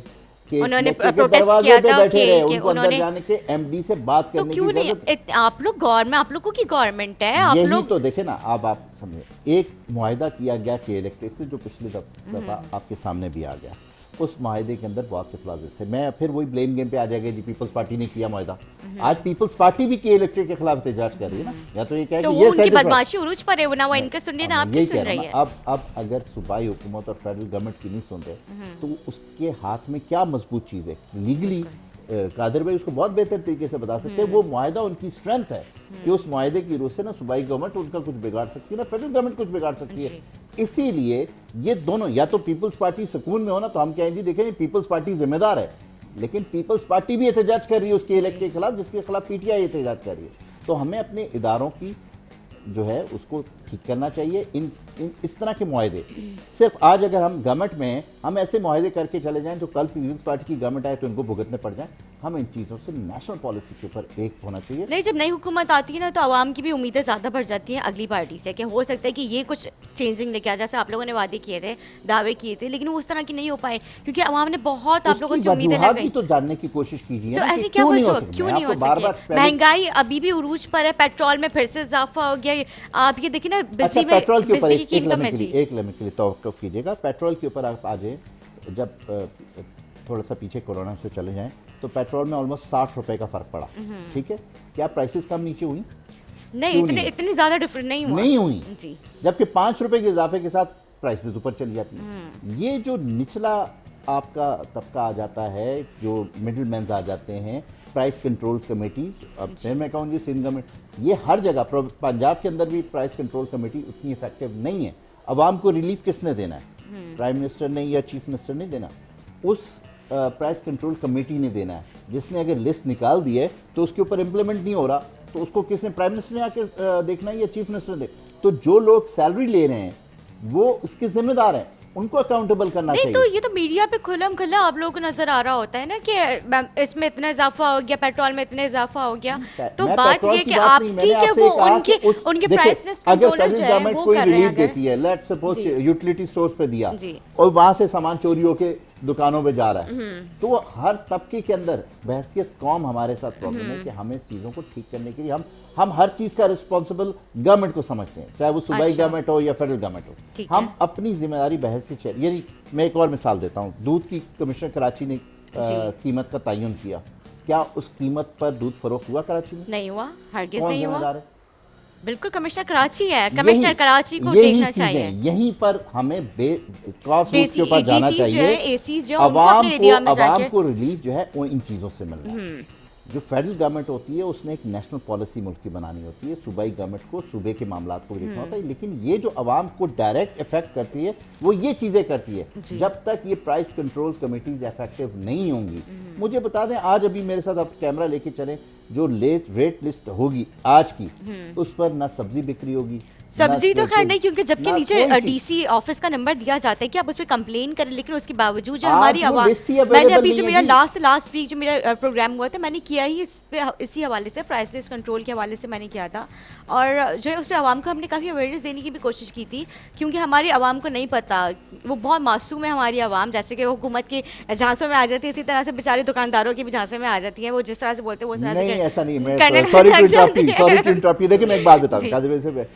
Speaker 3: के
Speaker 1: उन्होंने
Speaker 3: के
Speaker 1: प्रोटेस्ट
Speaker 3: दरवाजे
Speaker 1: किया
Speaker 3: पे
Speaker 1: था
Speaker 3: बैठे रहे,
Speaker 1: कि
Speaker 3: उनको अंदर
Speaker 1: उन्होंने,
Speaker 3: जाने के एमडी से बात
Speaker 1: तो
Speaker 3: करने
Speaker 1: क्यों
Speaker 3: की
Speaker 1: नहीं
Speaker 3: जरूरत
Speaker 1: आप लोग गवर्नमेंट, आप लोगों की गवर्नमेंट है, आप
Speaker 3: यही
Speaker 1: लोग
Speaker 3: तो देखे ना। अब आप समझे, एक मुआहिदा किया गया के इलेक्ट्रिक से जो पिछले दफा आपके सामने भी आ गया, उस माहिदे के अंदर बहुत से क्लॉजेस थे। मैं फिर वही ब्लेम गेम पे आ जाएगा जी पीपल्स पार्टी ने किया माहिदा। आज पीपल्स पार्टी भी के इलेक्ट्रिक के खिलाफ एहतजाज कर रही है ना, या तो ये कहे
Speaker 1: तो
Speaker 3: कि
Speaker 1: वो
Speaker 3: ये
Speaker 1: उनकी
Speaker 3: satisfied-
Speaker 1: बदमाशी उरूज पर है, वो ना वो इनके सुन रही है ना
Speaker 3: हाँ,
Speaker 1: आपकी
Speaker 3: यही
Speaker 1: सुन
Speaker 3: कह रहा
Speaker 1: रही
Speaker 3: हूं
Speaker 1: है।
Speaker 3: ना। अब अगर सूबाई हुकूमत और फेडरल गवर्नमेंट की नहीं सुनते तो उसके हाथ में क्या मजबूत चीज़ है लीगली। कादिर भाई उसको बहुत बेहतर तरीके से बता सकते हैं, वो मुआहिदा उनकी स्ट्रेंथ है कि उस मुआहिदे की रूह से ना सूबाई गवर्नमेंट उनका कुछ बिगाड़ सकती है, ना फेडरल गवर्नमेंट कुछ बिगाड़ सकती है। इसीलिए ये दोनों, या तो पीपल्स पार्टी सुकून में हो ना तो हम कहेंगे देखें पीपल्स पार्टी जिम्मेदार है, लेकिन पीपल्स पार्टी भी एहतजाज कर रही है उसके इलेक्ट के खिलाफ जिसके खिलाफ पीटीआई एहतजाज कर रही है। तो हमें अपने इदारों की जो है उसको ठीक करना चाहिए। इस तरह के मुआहदे सिर्फ आज अगर हम गवर्नमेंट में हैं, हम ऐसे मुआहदे करके चले जाएं तो कल पीपल्स पार्टी की गवर्नमेंट आए तो इनको भुगतने पड़ जाए। हम इन चीज़ों से नेशनल पॉलिसी के ऊपर एक होना चाहिए।
Speaker 1: नहीं, जब नई हुकूमत आती है ना तो आवाम की भी उम्मीदें ज़्यादा बढ़ जाती हैं अगली पार्टी से कि हो सकता है कि ये कुछ चेंजिंग लेके आ, जैसे आप लोगों ने वादे किए थे, दावे किए थे, लेकिन वो उस तरह की नहीं हो पाए क्योंकि आवाम ने बहुत आप लोगों से उम्मीदें
Speaker 3: वजूहात
Speaker 1: लगाई।
Speaker 3: भी तो जानने की कोशिश कीजिए
Speaker 1: तो
Speaker 3: ना कि
Speaker 1: ऐसी क्या
Speaker 3: क्यों नहीं हो
Speaker 1: वजह,
Speaker 3: सके।
Speaker 1: क्यों
Speaker 3: मैं
Speaker 1: नहीं हो
Speaker 3: आपको बार-बार
Speaker 1: सके?
Speaker 3: पहले-
Speaker 1: महंगाई अभी भी उरूज पर है, पेट्रोल में फिर से इजाफा हो गया, आप ये देखिए ना
Speaker 3: अच्छा,
Speaker 1: बिजली में,
Speaker 3: पेट्रोल के ऊपर
Speaker 1: बिजली की
Speaker 3: एक
Speaker 1: कीमतों में
Speaker 3: लम्हे
Speaker 1: जी।
Speaker 3: एक लम्हे के लिए तवक्कुफ कीजिएगा। पेट्रोल के ऊपर आप आ जाए, जब थोड़ा सा पीछे कोरोना से चले जाएं तो पेट्रोल में ऑलमोस्ट 60 रुपए का फर्क पड़ा, ठीक है। क्या प्राइसेस कम नीचे हुई?
Speaker 1: नहीं,
Speaker 3: क्यों नहीं?
Speaker 1: इतनी ज्यादा डिफरेंट नहीं हुआ,
Speaker 3: नहीं हुई,
Speaker 1: जी।
Speaker 3: जबकि 5 रुपए के इजाफे के साथ प्राइसेस ऊपर चली जाती हैं। ये जो निचला आपका तबका आ जाता है, जो मिडिल मैन आ जाते हैं, प्राइस कंट्रोल कमेटी, अब फिर मैं कहूँ जी सिंध गवर्नमेंट, ये हर जगह, पंजाब के अंदर भी प्राइस कंट्रोल कमेटी उतनी इफेक्टिव नहीं है। अवाम को रिलीफ किसने देना है? प्राइम मिनिस्टर ने या चीफ मिनिस्टर ने देना, उस प्राइस कंट्रोल कमेटी ने देना है, जिसने अगर लिस्ट निकाल दी है तो उसके ऊपर इम्प्लीमेंट नहीं हो रहा तो उसको किसने, प्राइम मिनिस्टर ने आके देखना है या चीफ मिनिस्टर ने? तो जो लोग सैलरी ले रहे हैं वो उसके जिम्मेदार हैं, उनको अकाउंटेबल करना
Speaker 1: नहीं
Speaker 3: चाहिए।
Speaker 1: तो ये तो मीडिया पे खुलम खुला आप लोगों को नजर आ रहा होता है ना कि इसमें इतना इजाफा हो गया, पेट्रोल में इतना इजाफा हो गया, तो
Speaker 3: मैं
Speaker 1: बात
Speaker 3: पेट्रोल
Speaker 1: ये
Speaker 3: की
Speaker 1: कि
Speaker 3: बात
Speaker 1: आप
Speaker 3: नहीं, मैंने
Speaker 1: ठीक है
Speaker 3: आपसे
Speaker 1: वो
Speaker 3: कहा
Speaker 1: उनके
Speaker 3: कि
Speaker 1: उनके
Speaker 3: देखिए,
Speaker 1: प्राइस लिस्ट
Speaker 3: अगर
Speaker 1: कंट्रोलर
Speaker 3: फेडरल
Speaker 1: जो है
Speaker 3: गवर्नमेंट
Speaker 1: वो
Speaker 3: कोई
Speaker 1: कर रहे
Speaker 3: रिलीफ
Speaker 1: हैं अगर,
Speaker 3: देती है, लेट्स सपोज
Speaker 1: जी।
Speaker 3: यूटिलिटी स्टोर्स पे दिया
Speaker 1: जी।
Speaker 3: और वहां से सामान चोरी होके दुकानों पे जा रहा है, तो वो हर तबके के अंदर बहसियत कौम हमारे साथ प्रॉब्लम है कि हमें इस चीज़ों को ठीक करने के लिए हम हर चीज़ का रिस्पॉन्सिबल गवर्नमेंट को समझते हैं, चाहे वो सूबाई
Speaker 1: अच्छा।
Speaker 3: गवर्नमेंट हो या फेडरल गवर्नमेंट हो।
Speaker 1: ठीक
Speaker 3: हम
Speaker 1: है।
Speaker 3: अपनी जिम्मेदारी बहसियत, यानी मैं एक और मिसाल देता हूँ, दूध की कमिश्नर कराची ने कीमत का तयन किया, क्या उस कीमत पर दूध फरोख्त हुआ कराची में?
Speaker 1: नहीं हुआ, हरगिज
Speaker 3: कौन
Speaker 1: नहीं हुआ।
Speaker 3: जिम्मेदार है?
Speaker 1: बिल्कुल कमिश्नर कराची है, कमिश्नर
Speaker 3: यही-
Speaker 1: कराची को
Speaker 3: यही
Speaker 1: देखना
Speaker 3: चीजें,
Speaker 1: चाहिए।
Speaker 3: यहीं पर हमें क्रॉस रूट
Speaker 1: DC
Speaker 3: के ऊपर जाना
Speaker 1: DCs जो
Speaker 3: चाहिए।
Speaker 1: है, ACs जो है, उनको अपने एरिया में
Speaker 3: आवाम
Speaker 1: जाके
Speaker 3: को रिलीफ जो है वो इन चीज़ों से मिलना है। जो फेडरल गवर्नमेंट होती है उसने एक नेशनल पॉलिसी मुल्क की बनानी होती है, सूबाई गवर्नमेंट को सूबे के मामलात को देखना होता है, लेकिन ये जो आवाम को डायरेक्ट इफेक्ट करती है वो ये चीज़ें करती है।
Speaker 1: जी।
Speaker 3: जब तक ये प्राइस कंट्रोल कमिटीज इफेक्टिव नहीं होंगी, मुझे बता दें आज अभी मेरे साथ आप कैमरा लेके चलें, जो रेट लिस्ट होगी आज की उस पर ना सब्जी बिक्री होगी,
Speaker 1: सब्जी
Speaker 3: ना
Speaker 1: तो खैर नहीं, क्योंकि जबकि
Speaker 3: ना
Speaker 1: नीचे
Speaker 3: कोई चीज़।
Speaker 1: डीसी ऑफिस का नंबर दिया जाता है कि आप उस पर कंप्लेन करें, लेकिन उसके बावजूद जो
Speaker 3: आज
Speaker 1: हमारी
Speaker 3: वो
Speaker 1: आवाम,
Speaker 3: लिस्ट ही
Speaker 1: मैंने
Speaker 3: available
Speaker 1: अभी जो
Speaker 3: नहीं
Speaker 1: मेरा
Speaker 3: है जी।
Speaker 1: लास्ट वीक जो मेरा प्रोग्राम हुआ था, मैंने किया ही इसी हवाले से, प्राइस लिस्ट कंट्रोल के हवाले से मैंने किया था। और जो है उस पर आवाम को हमने काफ़ी अवेयरनेस देने की भी कोशिश की थी, क्योंकि हमारी आवाम को नहीं पता, वो बहुत मासूम है हमारी आवाम, जैसे कि वो हुकूमत के झांसों में आ जाती है, इसी तरह से बेचारे दुकानदारों की भी झांसे में आ जाती है, वो जिस तरह से बोलते हैं वो उस तरह से
Speaker 3: नहीं ऐसा नहीं, मैं
Speaker 1: करने
Speaker 3: सॉरी
Speaker 1: लग
Speaker 3: टू
Speaker 1: जाते
Speaker 3: इंटरप्ट
Speaker 1: हैं।
Speaker 3: Sorry to interrupt you. देखिए मैं एक बात
Speaker 1: जी।
Speaker 3: बताऊं कादिर भाई से,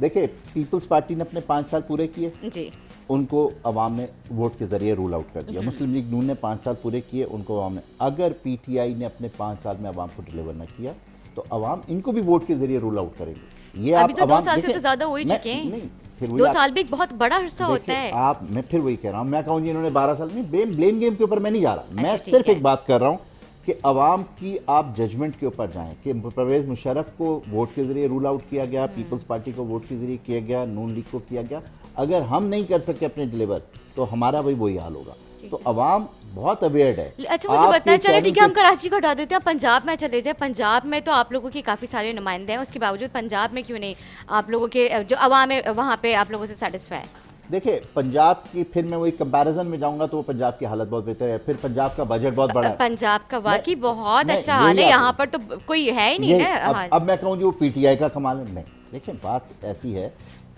Speaker 3: देखिए पीपल्स पार्टी ने अपने 5 साल पूरे किए,
Speaker 1: जी
Speaker 3: उनको अवाम ने वोट के जरिए रूल आउट कर दिया। मुस्लिम लीग नून ने 5 साल पूरे किए, उनको अवाम ने, अगर पीटीआई ने अपने 5 साल में अवाम को डिलीवर न किया तो अवाम इनको भी वोट के जरिए रूल आउट करेंगे। ये
Speaker 1: अभी तो 2
Speaker 3: अवाम-
Speaker 1: साल से
Speaker 3: देखिए,
Speaker 1: तो ज़्यादा हो ही
Speaker 3: मैं-
Speaker 1: चुके हैं।
Speaker 3: नहीं, फिर वही
Speaker 1: 2
Speaker 3: आप-
Speaker 1: साल भी एक बहुत बड़ा अरसा होता
Speaker 3: देखिए,
Speaker 1: है।
Speaker 3: आप, मैं फिर वही कह रहा हूँ, मैं कहूँ जी इन्होंने 12 साल में ब्लेम गेम के ऊपर मैं नहीं जा रहा, मैं
Speaker 1: अच्छा, ठीक
Speaker 3: सिर्फ
Speaker 1: है।
Speaker 3: एक बात कर रहा हूँ कि अवाम की आप जजमेंट के ऊपर जाएं कि परवेज मुशर्रफ को वोट के जरिए रूल आउट किया गया, पीपल्स पार्टी को वोट के जरिए किया गया, नून लीग को किया गया, अगर हम नहीं कर सके अपने डिलीवर तो हमारा भी वही हाल होगा। तो अवाम बहुत अवेयर है।
Speaker 1: अच्छा मुझे
Speaker 3: आपके
Speaker 1: बताएं, चलो ठीक है,
Speaker 3: कहने
Speaker 1: हम कराची को हटा देते हैं, पंजाब में चले जाए। पंजाब में तो आप लोगों के काफ़ी सारे नुमाइंदे हैं, उसके बावजूद पंजाब में क्यों नहीं आप लोगों के जो अवाम है वहाँ पे आप लोगों से सेटिस्फाई है?
Speaker 3: देखिए पंजाब की, फिर मैं वही कंपैरिजन में जाऊंगा तो वो पंजाब की हालत बहुत बेहतर है, फिर पंजाब का बजट बहुत बड़ा है।
Speaker 1: पंजाब का वाकई बहुत
Speaker 3: मैं
Speaker 1: अच्छा हाल है,
Speaker 3: यही
Speaker 1: यहाँ
Speaker 3: आप-
Speaker 1: पर तो कोई है ही नहीं
Speaker 3: यही,
Speaker 1: ना
Speaker 3: अब,
Speaker 1: हाल।
Speaker 3: अब मैं कहूँ जो पीटीआई का कमाल है, नहीं। देखिए बात ऐसी है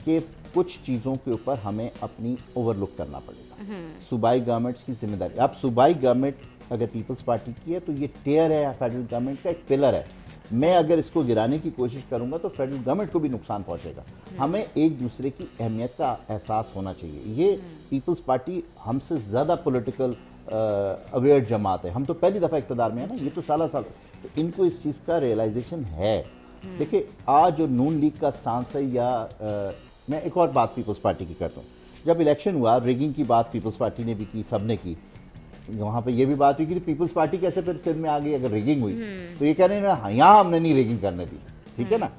Speaker 3: कि कुछ चीज़ों के ऊपर हमें अपनी ओवरलुक करना पड़ेगा। सूबाई गवर्नमेंट्स की जिम्मेदारी, अब सूबाई गवर्नमेंट अगर पीपल्स पार्टी की है तो ये टेयर है फेडरल गवर्नमेंट का, एक पिलर है। मैं अगर इसको गिराने की कोशिश करूंगा तो फेडरल गवर्नमेंट को भी नुकसान पहुंचेगा। हमें एक दूसरे की अहमियत का एहसास होना चाहिए। ये पीपल्स पार्टी हमसे ज़्यादा पॉलिटिकल अवेयर जमात है, हम तो पहली दफ़ा इक़्तिदार में है ना, ये तो साल साल, तो इनको इस चीज़ का रियलाइजेशन है। देखिए आज जो नून लीग का स्टांस है, या मैं एक और बात पीपल्स पार्टी की करता हूँ, जब इलेक्शन हुआ रिगिंग की बात पीपल्स पार्टी ने भी की, सब ने की, वहाँ पे ये भी बात हुई कि पीपल्स पार्टी कैसे फिर सिर में आ गई अगर रिगिंग हुई, तो ये कह रहे हैं यहाँ हमने नहीं रिगिंग करने दी, ठीक है ना।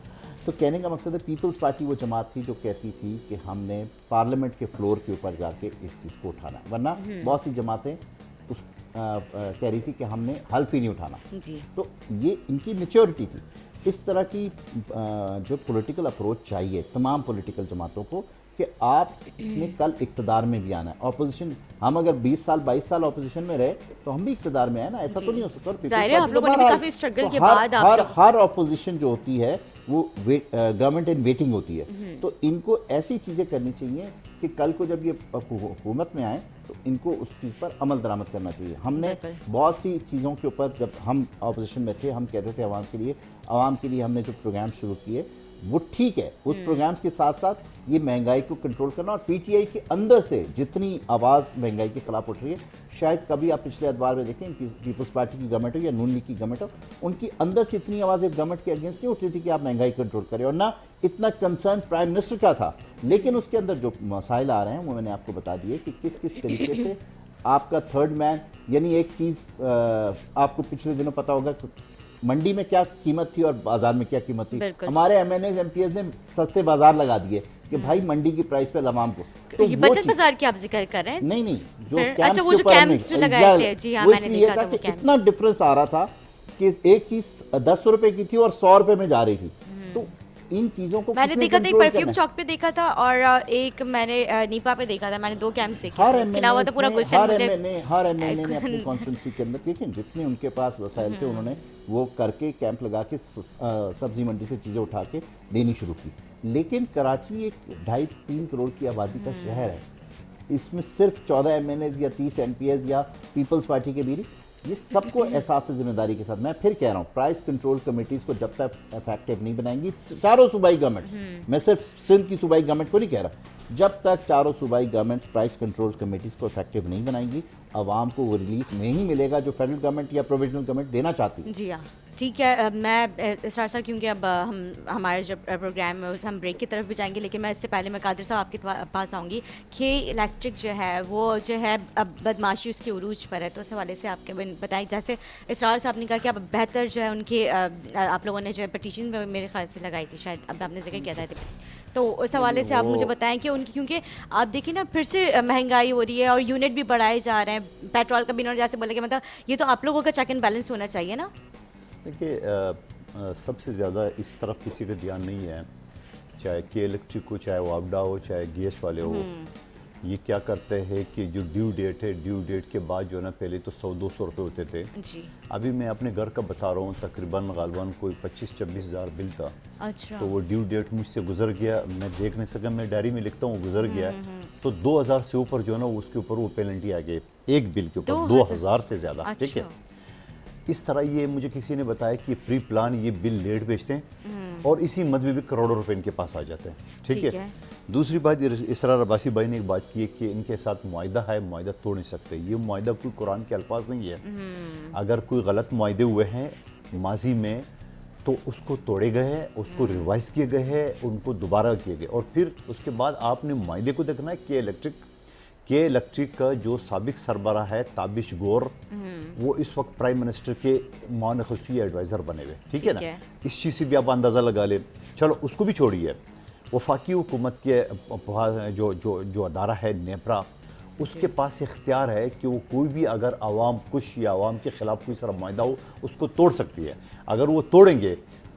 Speaker 3: तो कहने का मकसद है पीपल्स पार्टी वो जमात थी जो कहती थी कि हमने पार्लियामेंट के फ्लोर के ऊपर जाके इस चीज़ को उठाना है, वरना बहुत सी जमातें उस कह रही थी कि हमने हल्फ ही नहीं उठाना।
Speaker 1: जी
Speaker 3: तो ये इनकी मेच्योरिटी थी। इस तरह की जो पॉलिटिकल अप्रोच चाहिए तमाम पॉलिटिकल जमातों को कि आपने कल इक़्तिदार में भी आना है। ऑपोजिशन, हम अगर 20 साल 22 साल ऑपोजिशन में रहे तो हम भी इक़्तिदार में है ना, ऐसा तो नहीं हो सकता। और
Speaker 1: जाहिर है, आप लोगों ने भी काफी स्ट्रगल के बाद आप लोग-
Speaker 3: हर ऑपोजिशन जो होती है वो गवर्नमेंट इन वेटिंग होती है, तो इनको ऐसी चीज़ें करनी चाहिए कि कल को जब ये हुकूमत में आए तो इनको उस चीज़ पर अमल दरामद करना चाहिए। हमने
Speaker 1: बिल्कुल।
Speaker 3: बहुत सी चीज़ों के ऊपर, जब हम ऑपोजिशन में थे, हम कहते थे आवाम के लिए हमने जो प्रोग्राम शुरू किए वो ठीक है। उस प्रोग्राम्स के साथ साथ ये महंगाई को कंट्रोल करना, और पीटीआई के अंदर से जितनी आवाज़ महंगाई के खिलाफ उठ रही है, शायद कभी आप पिछले अखबार में देखें, पीपल्स पार्टी की गवर्नमेंट हो या नून लीग की गवर्नमेंट हो, उनकी अंदर से इतनी आवाज़ें गवर्नमेंट के अगेंस्ट नहीं उठ रही थी कि आप महंगाई कंट्रोल करें, और ना इतना कंसर्न प्राइम मिनिस्टर का था। लेकिन उसके अंदर जो मसाइल आ रहे हैं वो मैंने आपको बता दिए कि किस किस तरीके से आपका थर्ड मैन, यानी एक चीज़ आपको पिछले दिनों पता होगा मंडी में क्या कीमत थी और बाजार में क्या कीमत थी।
Speaker 1: बिल्कुल।
Speaker 3: हमारे एमएनएज एमपीएस ने सस्ते बाजार लगा दिए कि भाई मंडी की प्राइस पे लवाम को, तो
Speaker 1: ये
Speaker 3: वो
Speaker 1: बचत
Speaker 3: चीज़-
Speaker 1: बाजार की आप जिक्र कर रहे हैं?
Speaker 3: नहीं नहीं, जो
Speaker 1: फिर-
Speaker 3: कैंप्स
Speaker 1: अच्छा, वो
Speaker 3: के
Speaker 1: जो
Speaker 3: ऊपर हमने-
Speaker 1: कैंप्स जो लगाए थे, जी हाँ,
Speaker 3: वो
Speaker 1: मैंने
Speaker 3: इसलिए
Speaker 1: देखा
Speaker 3: था
Speaker 1: था वो
Speaker 3: कि
Speaker 1: कैंप्स।
Speaker 3: इतना डिफरेंस आ रहा था कि एक चीज 10 रुपए की थी और 100 रुपए में जा रही थी। तो इन चीजों को
Speaker 1: मैंने
Speaker 3: किसने
Speaker 1: देखा था, एक
Speaker 3: control
Speaker 1: परफ्यूम
Speaker 3: करना है?
Speaker 1: चौक पे देखा था और एक मैंने नीपा पे देखा था। मैंने 2 कैंप्स देखे
Speaker 3: हर
Speaker 1: थे, उसके अलावा तो पूरा गुलशन
Speaker 3: हर
Speaker 1: मुझे
Speaker 3: एमएनए ने अपनी कॉन्स्टिट्यूंसी के अंदर, लेकिन जितने उनके पास वसाइल थे उन्होंने वो करके कैंप लगा के सब्जी मंडी से चीज़ें उठा के देनी शुरू की। लेकिन कराची एक 2.5-3 करोड़ की आबादी का शहर है, इसमें सिर्फ 14 एमएनएज या 30 एमपीएस या पीपल्स पार्टी के भी, ये सबको एहसास जिम्मेदारी के साथ, मैं फिर कह रहा हूँ, प्राइस कंट्रोल कमेटीज को जब तक इफेक्टिव नहीं बनाएंगी चारों सूबाई गवर्नमेंट, मैं सिर्फ सिंध की सूबाई गवर्नमेंट को नहीं कह रहा, जब तक चारों सूबाई गवर्नमेंट प्राइस कंट्रोल कमेटीज को इफेक्टिव नहीं बनाएंगी, आवाम को वो रिलीफ नहीं मिलेगा जो फेडरल गवर्नमेंट या प्रोविजनल गवर्नमेंट देना चाहती है।
Speaker 1: जी हाँ। ठीक है, मैं इसरार सर, क्योंकि अब हमारे जो प्रोग्राम है हम ब्रेक की तरफ भी जाएंगे, लेकिन मैं इससे पहले मैं कादिर साहब आपके पास आऊँगी कि इलेक्ट्रिक जो है वो जो है अब बदमाशी उसकी उरूज पर है, तो उस हवाले से आपके बताएं, जैसे इसरार साहब ने कहा कि अब बेहतर जो है उनके आप लोगों ने जो है पटिशन मेरे ख्याल से लगाई थी, शायद अब आपने जिक्र किया था, तो उस हवाले से आप मुझे बताएं कि उनकी, क्योंकि आप देखिए ना फिर से महंगाई हो रही है और यूनिट भी बढ़ाए जा रहे हैं, पेट्रोल का भी इन्होंने जैसे बोला कि मतलब ये तो आप लोगों का चेक एंड बैलेंस होना चाहिए ना।
Speaker 2: देखिए सबसे ज़्यादा इस तरफ किसी का ध्यान नहीं है, चाहे के इलेक्ट्रिक हो, चाहे वो आपदा हो, चाहे गैस वाले हो। ये क्या करते हैं कि जो ड्यू डेट है, ड्यू डेट के बाद जो है ना, पहले तो 100-200 रुपये होते थे
Speaker 1: जी।
Speaker 2: अभी मैं अपने घर का बता रहा हूँ, तकरीबन गालबन कोई 25-26 हज़ार बिल था।
Speaker 1: अच्छा।
Speaker 2: तो वो ड्यू डेट मुझसे गुजर गया, मैं देख नहीं सका, मैं डायरी में लिखता हूँ गुजर गया, तो 2000 से ऊपर जो है ना उसके ऊपर वो पेनल्टी आ गई, एक बिल के ऊपर 2000 से ज़्यादा। ठीक है, इस तरह ये मुझे किसी ने बताया कि प्री प्लान ये बिल लेट बेचते हैं और इसी मद में भी करोड़ों रुपए इनके पास आ जाते हैं। ठीक है। दूसरी बात, इसरार अब्बासी भाई ने एक बात की है कि इनके साथ मुआहिदा है, मुआहिदा तोड़ नहीं सकते। ये मुआहिदा कोई कुरान के अल्फाज नहीं है। अगर कोई गलत मुआहिदे हुए हैं माजी में तो उसको तोड़े गए हैं, उसको रिवाइज किए गए हैं, उनको दोबारा किए गए, और फिर उसके बाद आपने मुआहिदे को देखना है। के इलेक्ट्रिक का जो साबिक सरबराह है ताबिश गौर, वो इस वक्त प्राइम मिनिस्टर के मान खसूसी एडवाइज़र बने हुए। ठीक है ना, इस चीज़ से भी आप अंदाज़ा लगा ले। चलो उसको भी छोड़िए, वफाकी हुकूमत के जो जो जो अदारा है नेपरा, उसके पास इख्तियार है कि वो कोई भी अगर आवाम कुछ या आवाम के ख़िलाफ़ कोई सारा मुआहिदा हो उसको तोड़ सकती है। अगर वो तोड़ेंगे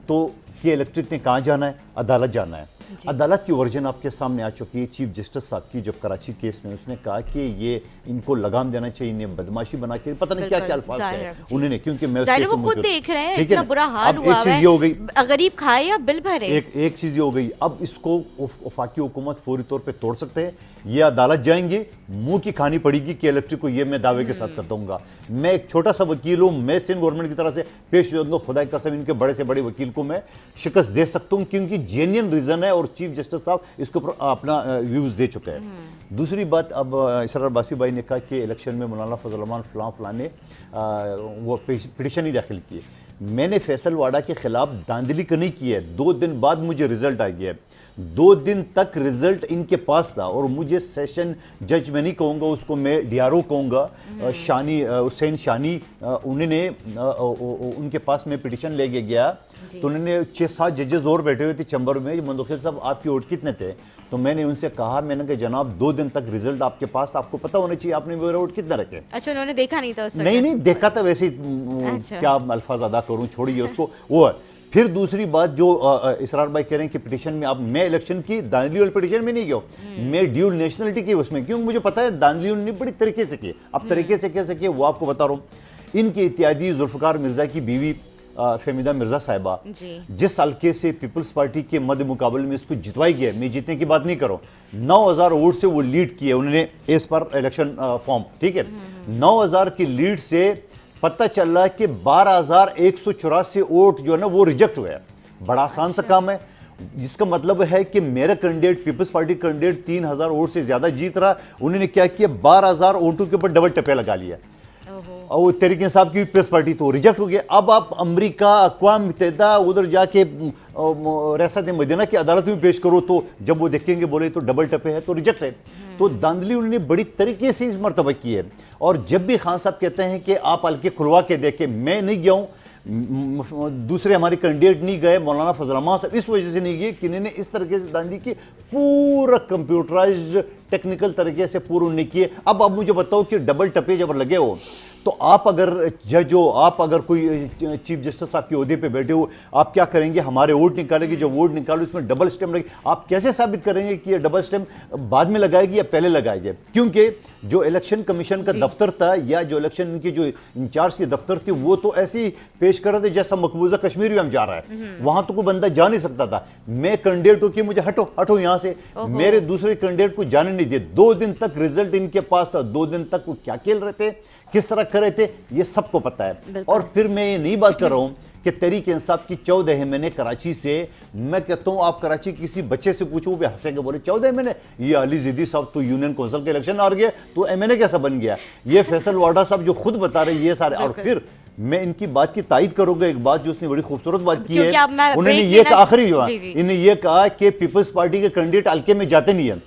Speaker 2: तो के इलेक्ट्रिक ने कहाँ जाना है? अदालत जाना है। अदालत की वर्जन आपके सामने आ चुकी है। चीफ जस्टिस साहब की जब कराची केस में उसने कहा कि ये इनको लगाम देना चाहिए, इन्हें बदमाशी बना के पता नहीं क्या क्या अल्फाज है उन्होंने, क्योंकि मैं
Speaker 1: वो खुद देख रहे हैं इतना बुरा हाल हुआ है। एक चीज ये हो गई, गरीब खाए या बिल भरे।
Speaker 2: एक चीज ये हो गई, अब इसको वफाकी हुकूमत फौरी तौर पे तोड़ सकते हैं, ये अदालत जाएंगे, मुंह की खानी पड़ेगी कि इलेक्ट्रिक को, ये मैं दावे के साथ करता हूँ। मैं एक छोटा सा वकील हूँ, मैं सिंध गवर्नमेंट की तरफ से पेश हो, खुदा की कसम इनके बड़े से बड़े वकील को मैं शिकस्त दे सकता हूँ, क्योंकि जेन्युइन रीजन है और चीफ जस्टिस साहब इसके ऊपर अपना व्यूज दे चुके हैं। दूसरी बात, अब इसरार अब्बासी भाई ने कहा कि इलेक्शन में मौलाना फजल रहमान फलां ने वो पिटिशन ही दाखिल की। मैंने फैसल वाडा के खिलाफ धांधली नहीं की है, 2 दिन बाद मुझे रिजल्ट आ गया है। 2 दिन तक रिजल्ट इनके पास था और मुझे सेशन जज मैं नहीं कहूँगा, उसको मैं डीआरओ कहूँगा, शानी हुसैन शानी, उन्होंने उनके पास मैं पिटिशन लेके गया तो उन्होंने 6-7 जजेस और बैठे हुए थे चैम्बर में। मंदोखिल साहब आपके वोट कितने थे? तो मैंने उनसे कहा, मैंने कहा जनाब 2 दिन तक रिजल्ट आपके पास, आपको पता होना चाहिए आपने मेरा वोट कितना रखे।
Speaker 1: अच्छा, उन्होंने देखा नहीं था उस वक्त? नहीं
Speaker 2: देखा था, वैसे क्या अल्फाज अदा करूँ, छोड़िए उसको। वो है। फिर दूसरी बात जो इसरार भाई कह रहे हैं कि पिटिशन में, अब मैं इलेक्शन की दानिली वाली पिटिशन में नहीं गया, मैं ड्यूल नेशनलिटी की उसमें, क्योंकि मुझे पता है दानिली ने बड़ी तरीके से की। अब तरीके से कैसे किए वो आपको बता रहा हूँ। इनके इत्यादि जुल्फकार मिर्जा की बीवी फेमिदा मिर्जा साहिबा, जिस हल्के से पीपल्स पार्टी के मध्य मुकाबले में इसको जितवाई गया, मैं जीतने की बात नहीं कर रहा हूं, 9000 वोट से वो लीड किए उन्होंने एज पर इलेक्शन फॉर्म। ठीक है, 9000 की लीड से पता चल रहा है कि 12184 वोट जो है ना वो रिजेक्ट हुए। बड़ा आसान सा काम है, जिसका मतलब है कि मेरा candidate, people's party candidate 3000 vote से ज्यादा जीत रहा। उन्होंने क्या किया, 12000 वोटों के ऊपर डबल टप्पे लगा लिया और तहरीक इंसाफ की पीपल्स पार्टी तो रिजेक्ट हो गया। अब आप अमेरिका, अक़वाम मुत्तहिदा, उधर जाके रियासत मदीना की अदालत में पेश करो तो जब वो देखेंगे बोले तो डबल टप्पे है तो रिजेक्ट है। तो धांधली उन्होंने बड़ी तरीके से इस मरतबा की है। और जब भी खान साहब कहते हैं कि आप हल्के खुलवा के देखें, मैं नहीं गया हूँ, दूसरे हमारे कैंडिडेट नहीं गए, मौलाना फजल रहमान साहब इस वजह से नहीं गए कि इन्होंने इस तरीके से धांधली की, पूरा कंप्यूटराइज्ड टेक्निकल तरीके से पूर्ण नहीं किए। अब आप मुझे बताओ कि डबल टप्पे जब लगे हो तो आप अगर जज हो, आप अगर कोई चीफ जस्टिस साहब के ओहदे पे बैठे हो, आप क्या करेंगे, हमारे वोट निकालेंगे, जब वोट निकालो इसमें डबल स्टैम्प लगे, आप कैसे साबित करेंगे कि ये डबल स्टैम्प बाद में लगाएगी या पहले लगाएंगे? क्योंकि जो इलेक्शन कमीशन का दफ्तर था या जो इलेक्शन की जो इंचार्ज के दफ्तर थी वो तो ऐसे ही पेश कर रहे थे जैसा मकबूजा कश्मीर में हम जा रहा है, वहां तो कोई बंदा जा नहीं सकता था। मैं कैंडिडेट हूं कि मुझे हटो यहां से, मेरे दूसरे कैंडिडेट को जाने नहीं दिए। 2 दिन तक रिजल्ट इनके पास था, 2 दिन तक वो क्या खेल रहे थे, किस तरह कर रहे थे, ये सबको पता है। और फिर मैं ये नहीं बात कर रहा हूं कि तहरीक इंसाफ की 14 महीने कराची से, मैं कहता हूं आप कराची किसी बच्चे से पूछो वो भी हंसेंगे, बोले 14 महीने, ये अली जिदी साहब तो यूनियन काउंसिल के इलेक्शन हार गए तो एमएनए कैसा बन गया, ये फैसल वाडा साहब जो खुद बता रहे ये सारे। और फिर मैं इनकी बात की तायद करूंगा। एक बात जो उसने बड़ी खूबसूरत बात की
Speaker 1: क्योंकि
Speaker 2: है,
Speaker 1: अब मैं
Speaker 2: उन्होंने
Speaker 1: break
Speaker 2: ये
Speaker 1: लेना-
Speaker 2: आखिरी हुआ,
Speaker 1: जी, जी।
Speaker 2: इन्हें ये कहा कि पीपल्स पार्टी के कैंडिडेट हल्के में जाते नहीं है।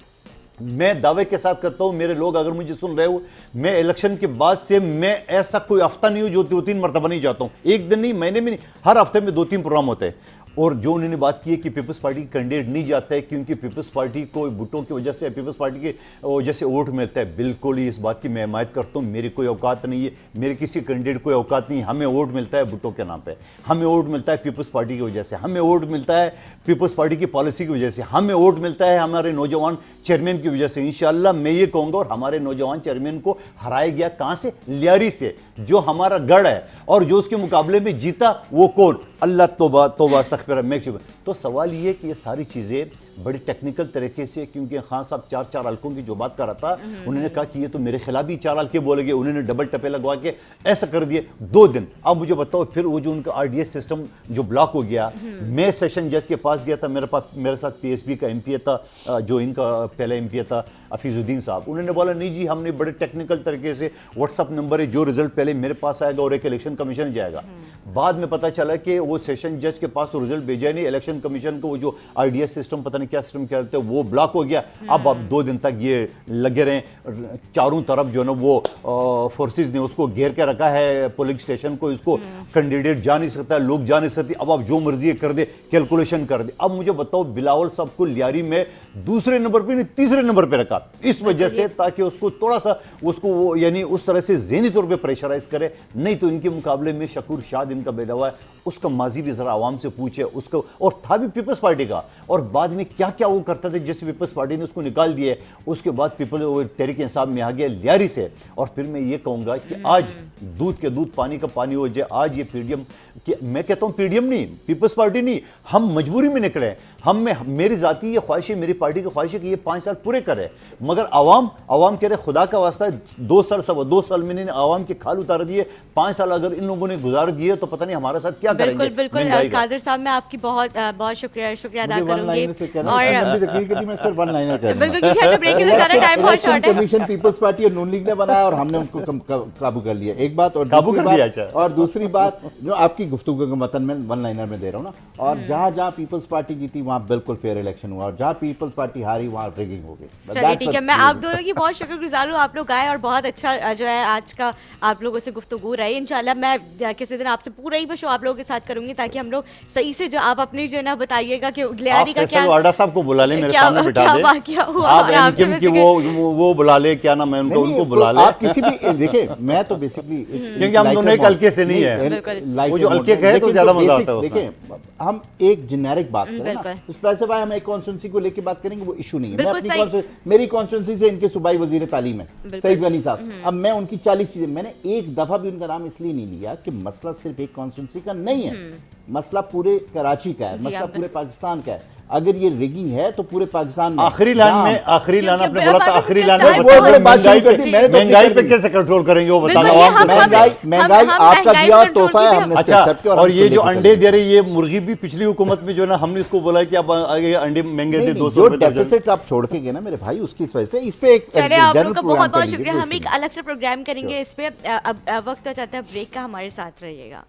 Speaker 2: मैं दावे के साथ करता हूं, मेरे लोग अगर मुझे सुन रहे हो, मैं इलेक्शन के बाद से मैं ऐसा कोई हफ्ता नहीं हो जो 2-3 मरतबा नहीं जाता हूं, एक दिन नहीं, महीने में नहीं, हर हफ्ते में 2-3 प्रोग्राम होते हैं। और जो उन्होंने बात की है कि पीपल्स पार्टी के कैंडिडेट नहीं जाता है क्योंकि पीपल्स पार्टी को वोटों की वजह से, पीपल्स पार्टी की वजह से वोट मिलता है, बिल्कुल ही इस बात की मैं हिमायत करता हूँ। मेरी कोई औकात नहीं है, मेरे किसी कैंडिडेट कोई औकात नहीं है। हमें वोट मिलता है वोटों के नाम पे, हमें वोट मिलता है पीपल्स पार्टी की वजह से, हमें वोट मिलता है पीपल्स पार्टी की पॉलिसी की वजह से, हमें वोट मिलता है हमारे नौजवान चेयरमैन की वजह से। इंशाल्लाह मैं ये कहूँगा, और हमारे नौजवान चेयरमैन को हराया गया कहाँ से? लियारी से, जो हमारा गढ़ है, और जो उसके मुकाबले में जीता वो कौन? अल्लाह तौबा तौबा अस्तगफिर। तो सवाल ये कि ये सारी चीज़ें बड़ी टेक्निकल तरीके से, क्योंकि खान साहब 4 हल्कों की जो बात कर रहा था, उन्होंने कहा कि ये तो मेरे खिलाफ ही 4 हल्के बोले गए, उन्होंने डबल टप्पे लगवा के ऐसा कर दिए 2 दिन। अब मुझे बताओ, फिर वो जो उनका आरडीएस सिस्टम जो ब्लॉक हो गया, मैं सेशन जज के पास गया था, मेरे साथ पीएसबी का एमपीए था, जो इनका पहला एमपीए था हफीजुद्दीन साहब, उन्होंने बोला नहीं जी, हमने बड़े टेक्निकल तरीके से, व्हाट्सअप नंबर है, जो रिजल्ट पहले मेरे पास आएगा और एक इलेक्शन कमीशन जाएगा। बाद में पता चला कि वो सेशन जज के पास तो रिजल्ट भेजा ही नहीं, इलेक्शन कमीशन को वो जो आरडीएस सिस्टम, पता नहीं क्या सिस्टम क्या कहते हैं, वो ब्लॉक हो गया। अब 2 दिन तक ये लगे रहे, चारों तरफ जो है ना वो फोर्सेस ने उसको घेर के रखा है, पोलिंग स्टेशन को, इसको कैंडिडेट जा नहीं सकता, लोग जा नहीं सकते। अब आप जो मर्जी कर दे, कैलकुलेशन कर दे। अब मुझे बताओ, बिलावल साहब को लियारी में दूसरे नंबर पे नहीं, तीसरे नंबर पे रखा, इस वजह से ताकि उसको थोड़ा सा उसको वो यानी उस तरह से ज़हनी तौर पे प्रेशराइज करे। नहीं तो इनके मुकाबले में शकूर शाद इनका बेटा हुआ है, उसका माजी भी जरा आवाम से पूछे उसको, और था भी पीपल्स पार्टी का, और बाद में क्या क्या वो करता था, जिस पीपल्स पार्टी ने उसको निकाल दिया, उसके बाद पीपल तहरीक इंसाफ में आ गया लियारी से। और फिर मैं ये कहूँगा कि आज दूध के दूध पानी का पानी हो जाए। आज ये पीडीएम, मैं कहता हूँ पीडीएम नहीं, पीपल्स पार्टी नहीं, हम मजबूरी में निकले। हम में मेरी जाती ये ख्वाहिश है, मेरी पार्टी की ख्वाहिश है कि ये 5 साल पूरे करे, मगर आवाम कह रहे खुदा का वास्ता 2 साल 2.25 साल में आवाम के खाल उतार दिए। 5 साल अगर इन लोगों ने गुजार दिए तो पता नहीं हमारे साथ क्या करेंगे।
Speaker 1: बिल्कुल कादिर साहब, मैं आपकी बहुत बहुत शुक्रिया अदा करूंगी।
Speaker 3: कमीशन पीपल्स पार्टी और नून लीग ने बनाया और हमने उनको काबू कर लिया, एक बात। और
Speaker 2: काबू कर दिया।
Speaker 3: और दूसरी बात जो आपकी गुफ्तगू के मतन में 1 लाइनर में दे रहा हूँ ना, और जहाँ जहाँ पीपल्स पार्टी जीती वहाँ बिल्कुल फेयर इलेक्शन हुआ, और जहाँ पीपल्स पार्टी हारी वहाँ रिगिंग हो गई।
Speaker 1: चलिए ठीक है, मैं आप दोनों की बहुत शुक्रगुजार हूँ, आप लोग आए और बहुत अच्छा जो है आज का आप लोगों से गुफ्तगू रही। इंशाल्लाह मैं किसी दिन आपसे पूरा ही शो आप लोगों के साथ करूंगी, ताकि हम लोग सही से जो आप अपनी जो है ना बताइएगा कि लियारी का क्या,
Speaker 2: वाडा साहब को बुला ले, मेरे सामने बिठा दे,
Speaker 1: वाकया हुआ,
Speaker 2: आप
Speaker 1: और आपसे
Speaker 2: एमकेएम की वो बुला ले, क्या नाम है उनका, उनको बुला ले।
Speaker 3: आप किसी भी देखिए, मैं तो बेसिकली
Speaker 2: क्योंकि हम दोनों एक हल्के से नहीं है, वो जो हल्के कहे तो ज्यादा मजा आता है।
Speaker 3: देखिए, हम एक जेनेरिक बात करें ना, स्पेसिफाई हम एक कॉन्स्टिट्यूंसी को लेके बात करेंगे, वो इशू नहीं है। मैं अपनी मेरी कॉन्स्टिट्यूंसी से इनके सूबाई वजीर तालीम है सईद गनी साहब, अब मैं उनकी 40 चीजें, मैंने एक दफा भी उनका नाम इसलिए नहीं लिया कि मसला सिर्फ एक कॉन्स्टिट्यूंसी का नहीं है, मसला पूरे कराची का है, मसला पूरे पाकिस्तान का है। अगर ये रिगिंग है तो पूरे पाकिस्तान में
Speaker 2: आखिरी लाइन आपने बोला था, आखिरी लाइन में
Speaker 3: महंगाई
Speaker 2: पे कैसे कंट्रोल करेंगे वो बताना।
Speaker 3: महंगाई आपका दिया और तोहफा है हमने।
Speaker 2: अच्छा, और ये जो अंडे दे रही, ये मुर्गी भी पिछली हुकूमत में जो ना हमने इसको बोला कि आप अंडे महंगे दे 200 रुपए
Speaker 3: डेफिसिट आप छोड़ के गए ना मेरे भाई, उसकी वजह से इस पे एक
Speaker 1: चलिए आप लोगों का बहुत बहुत शुक्रिया। हम एक अलग से प्रोग्राम करेंगे इस पे। अब वक्त हो जाता है ब्रेक का, हमारे साथ रहिएगा।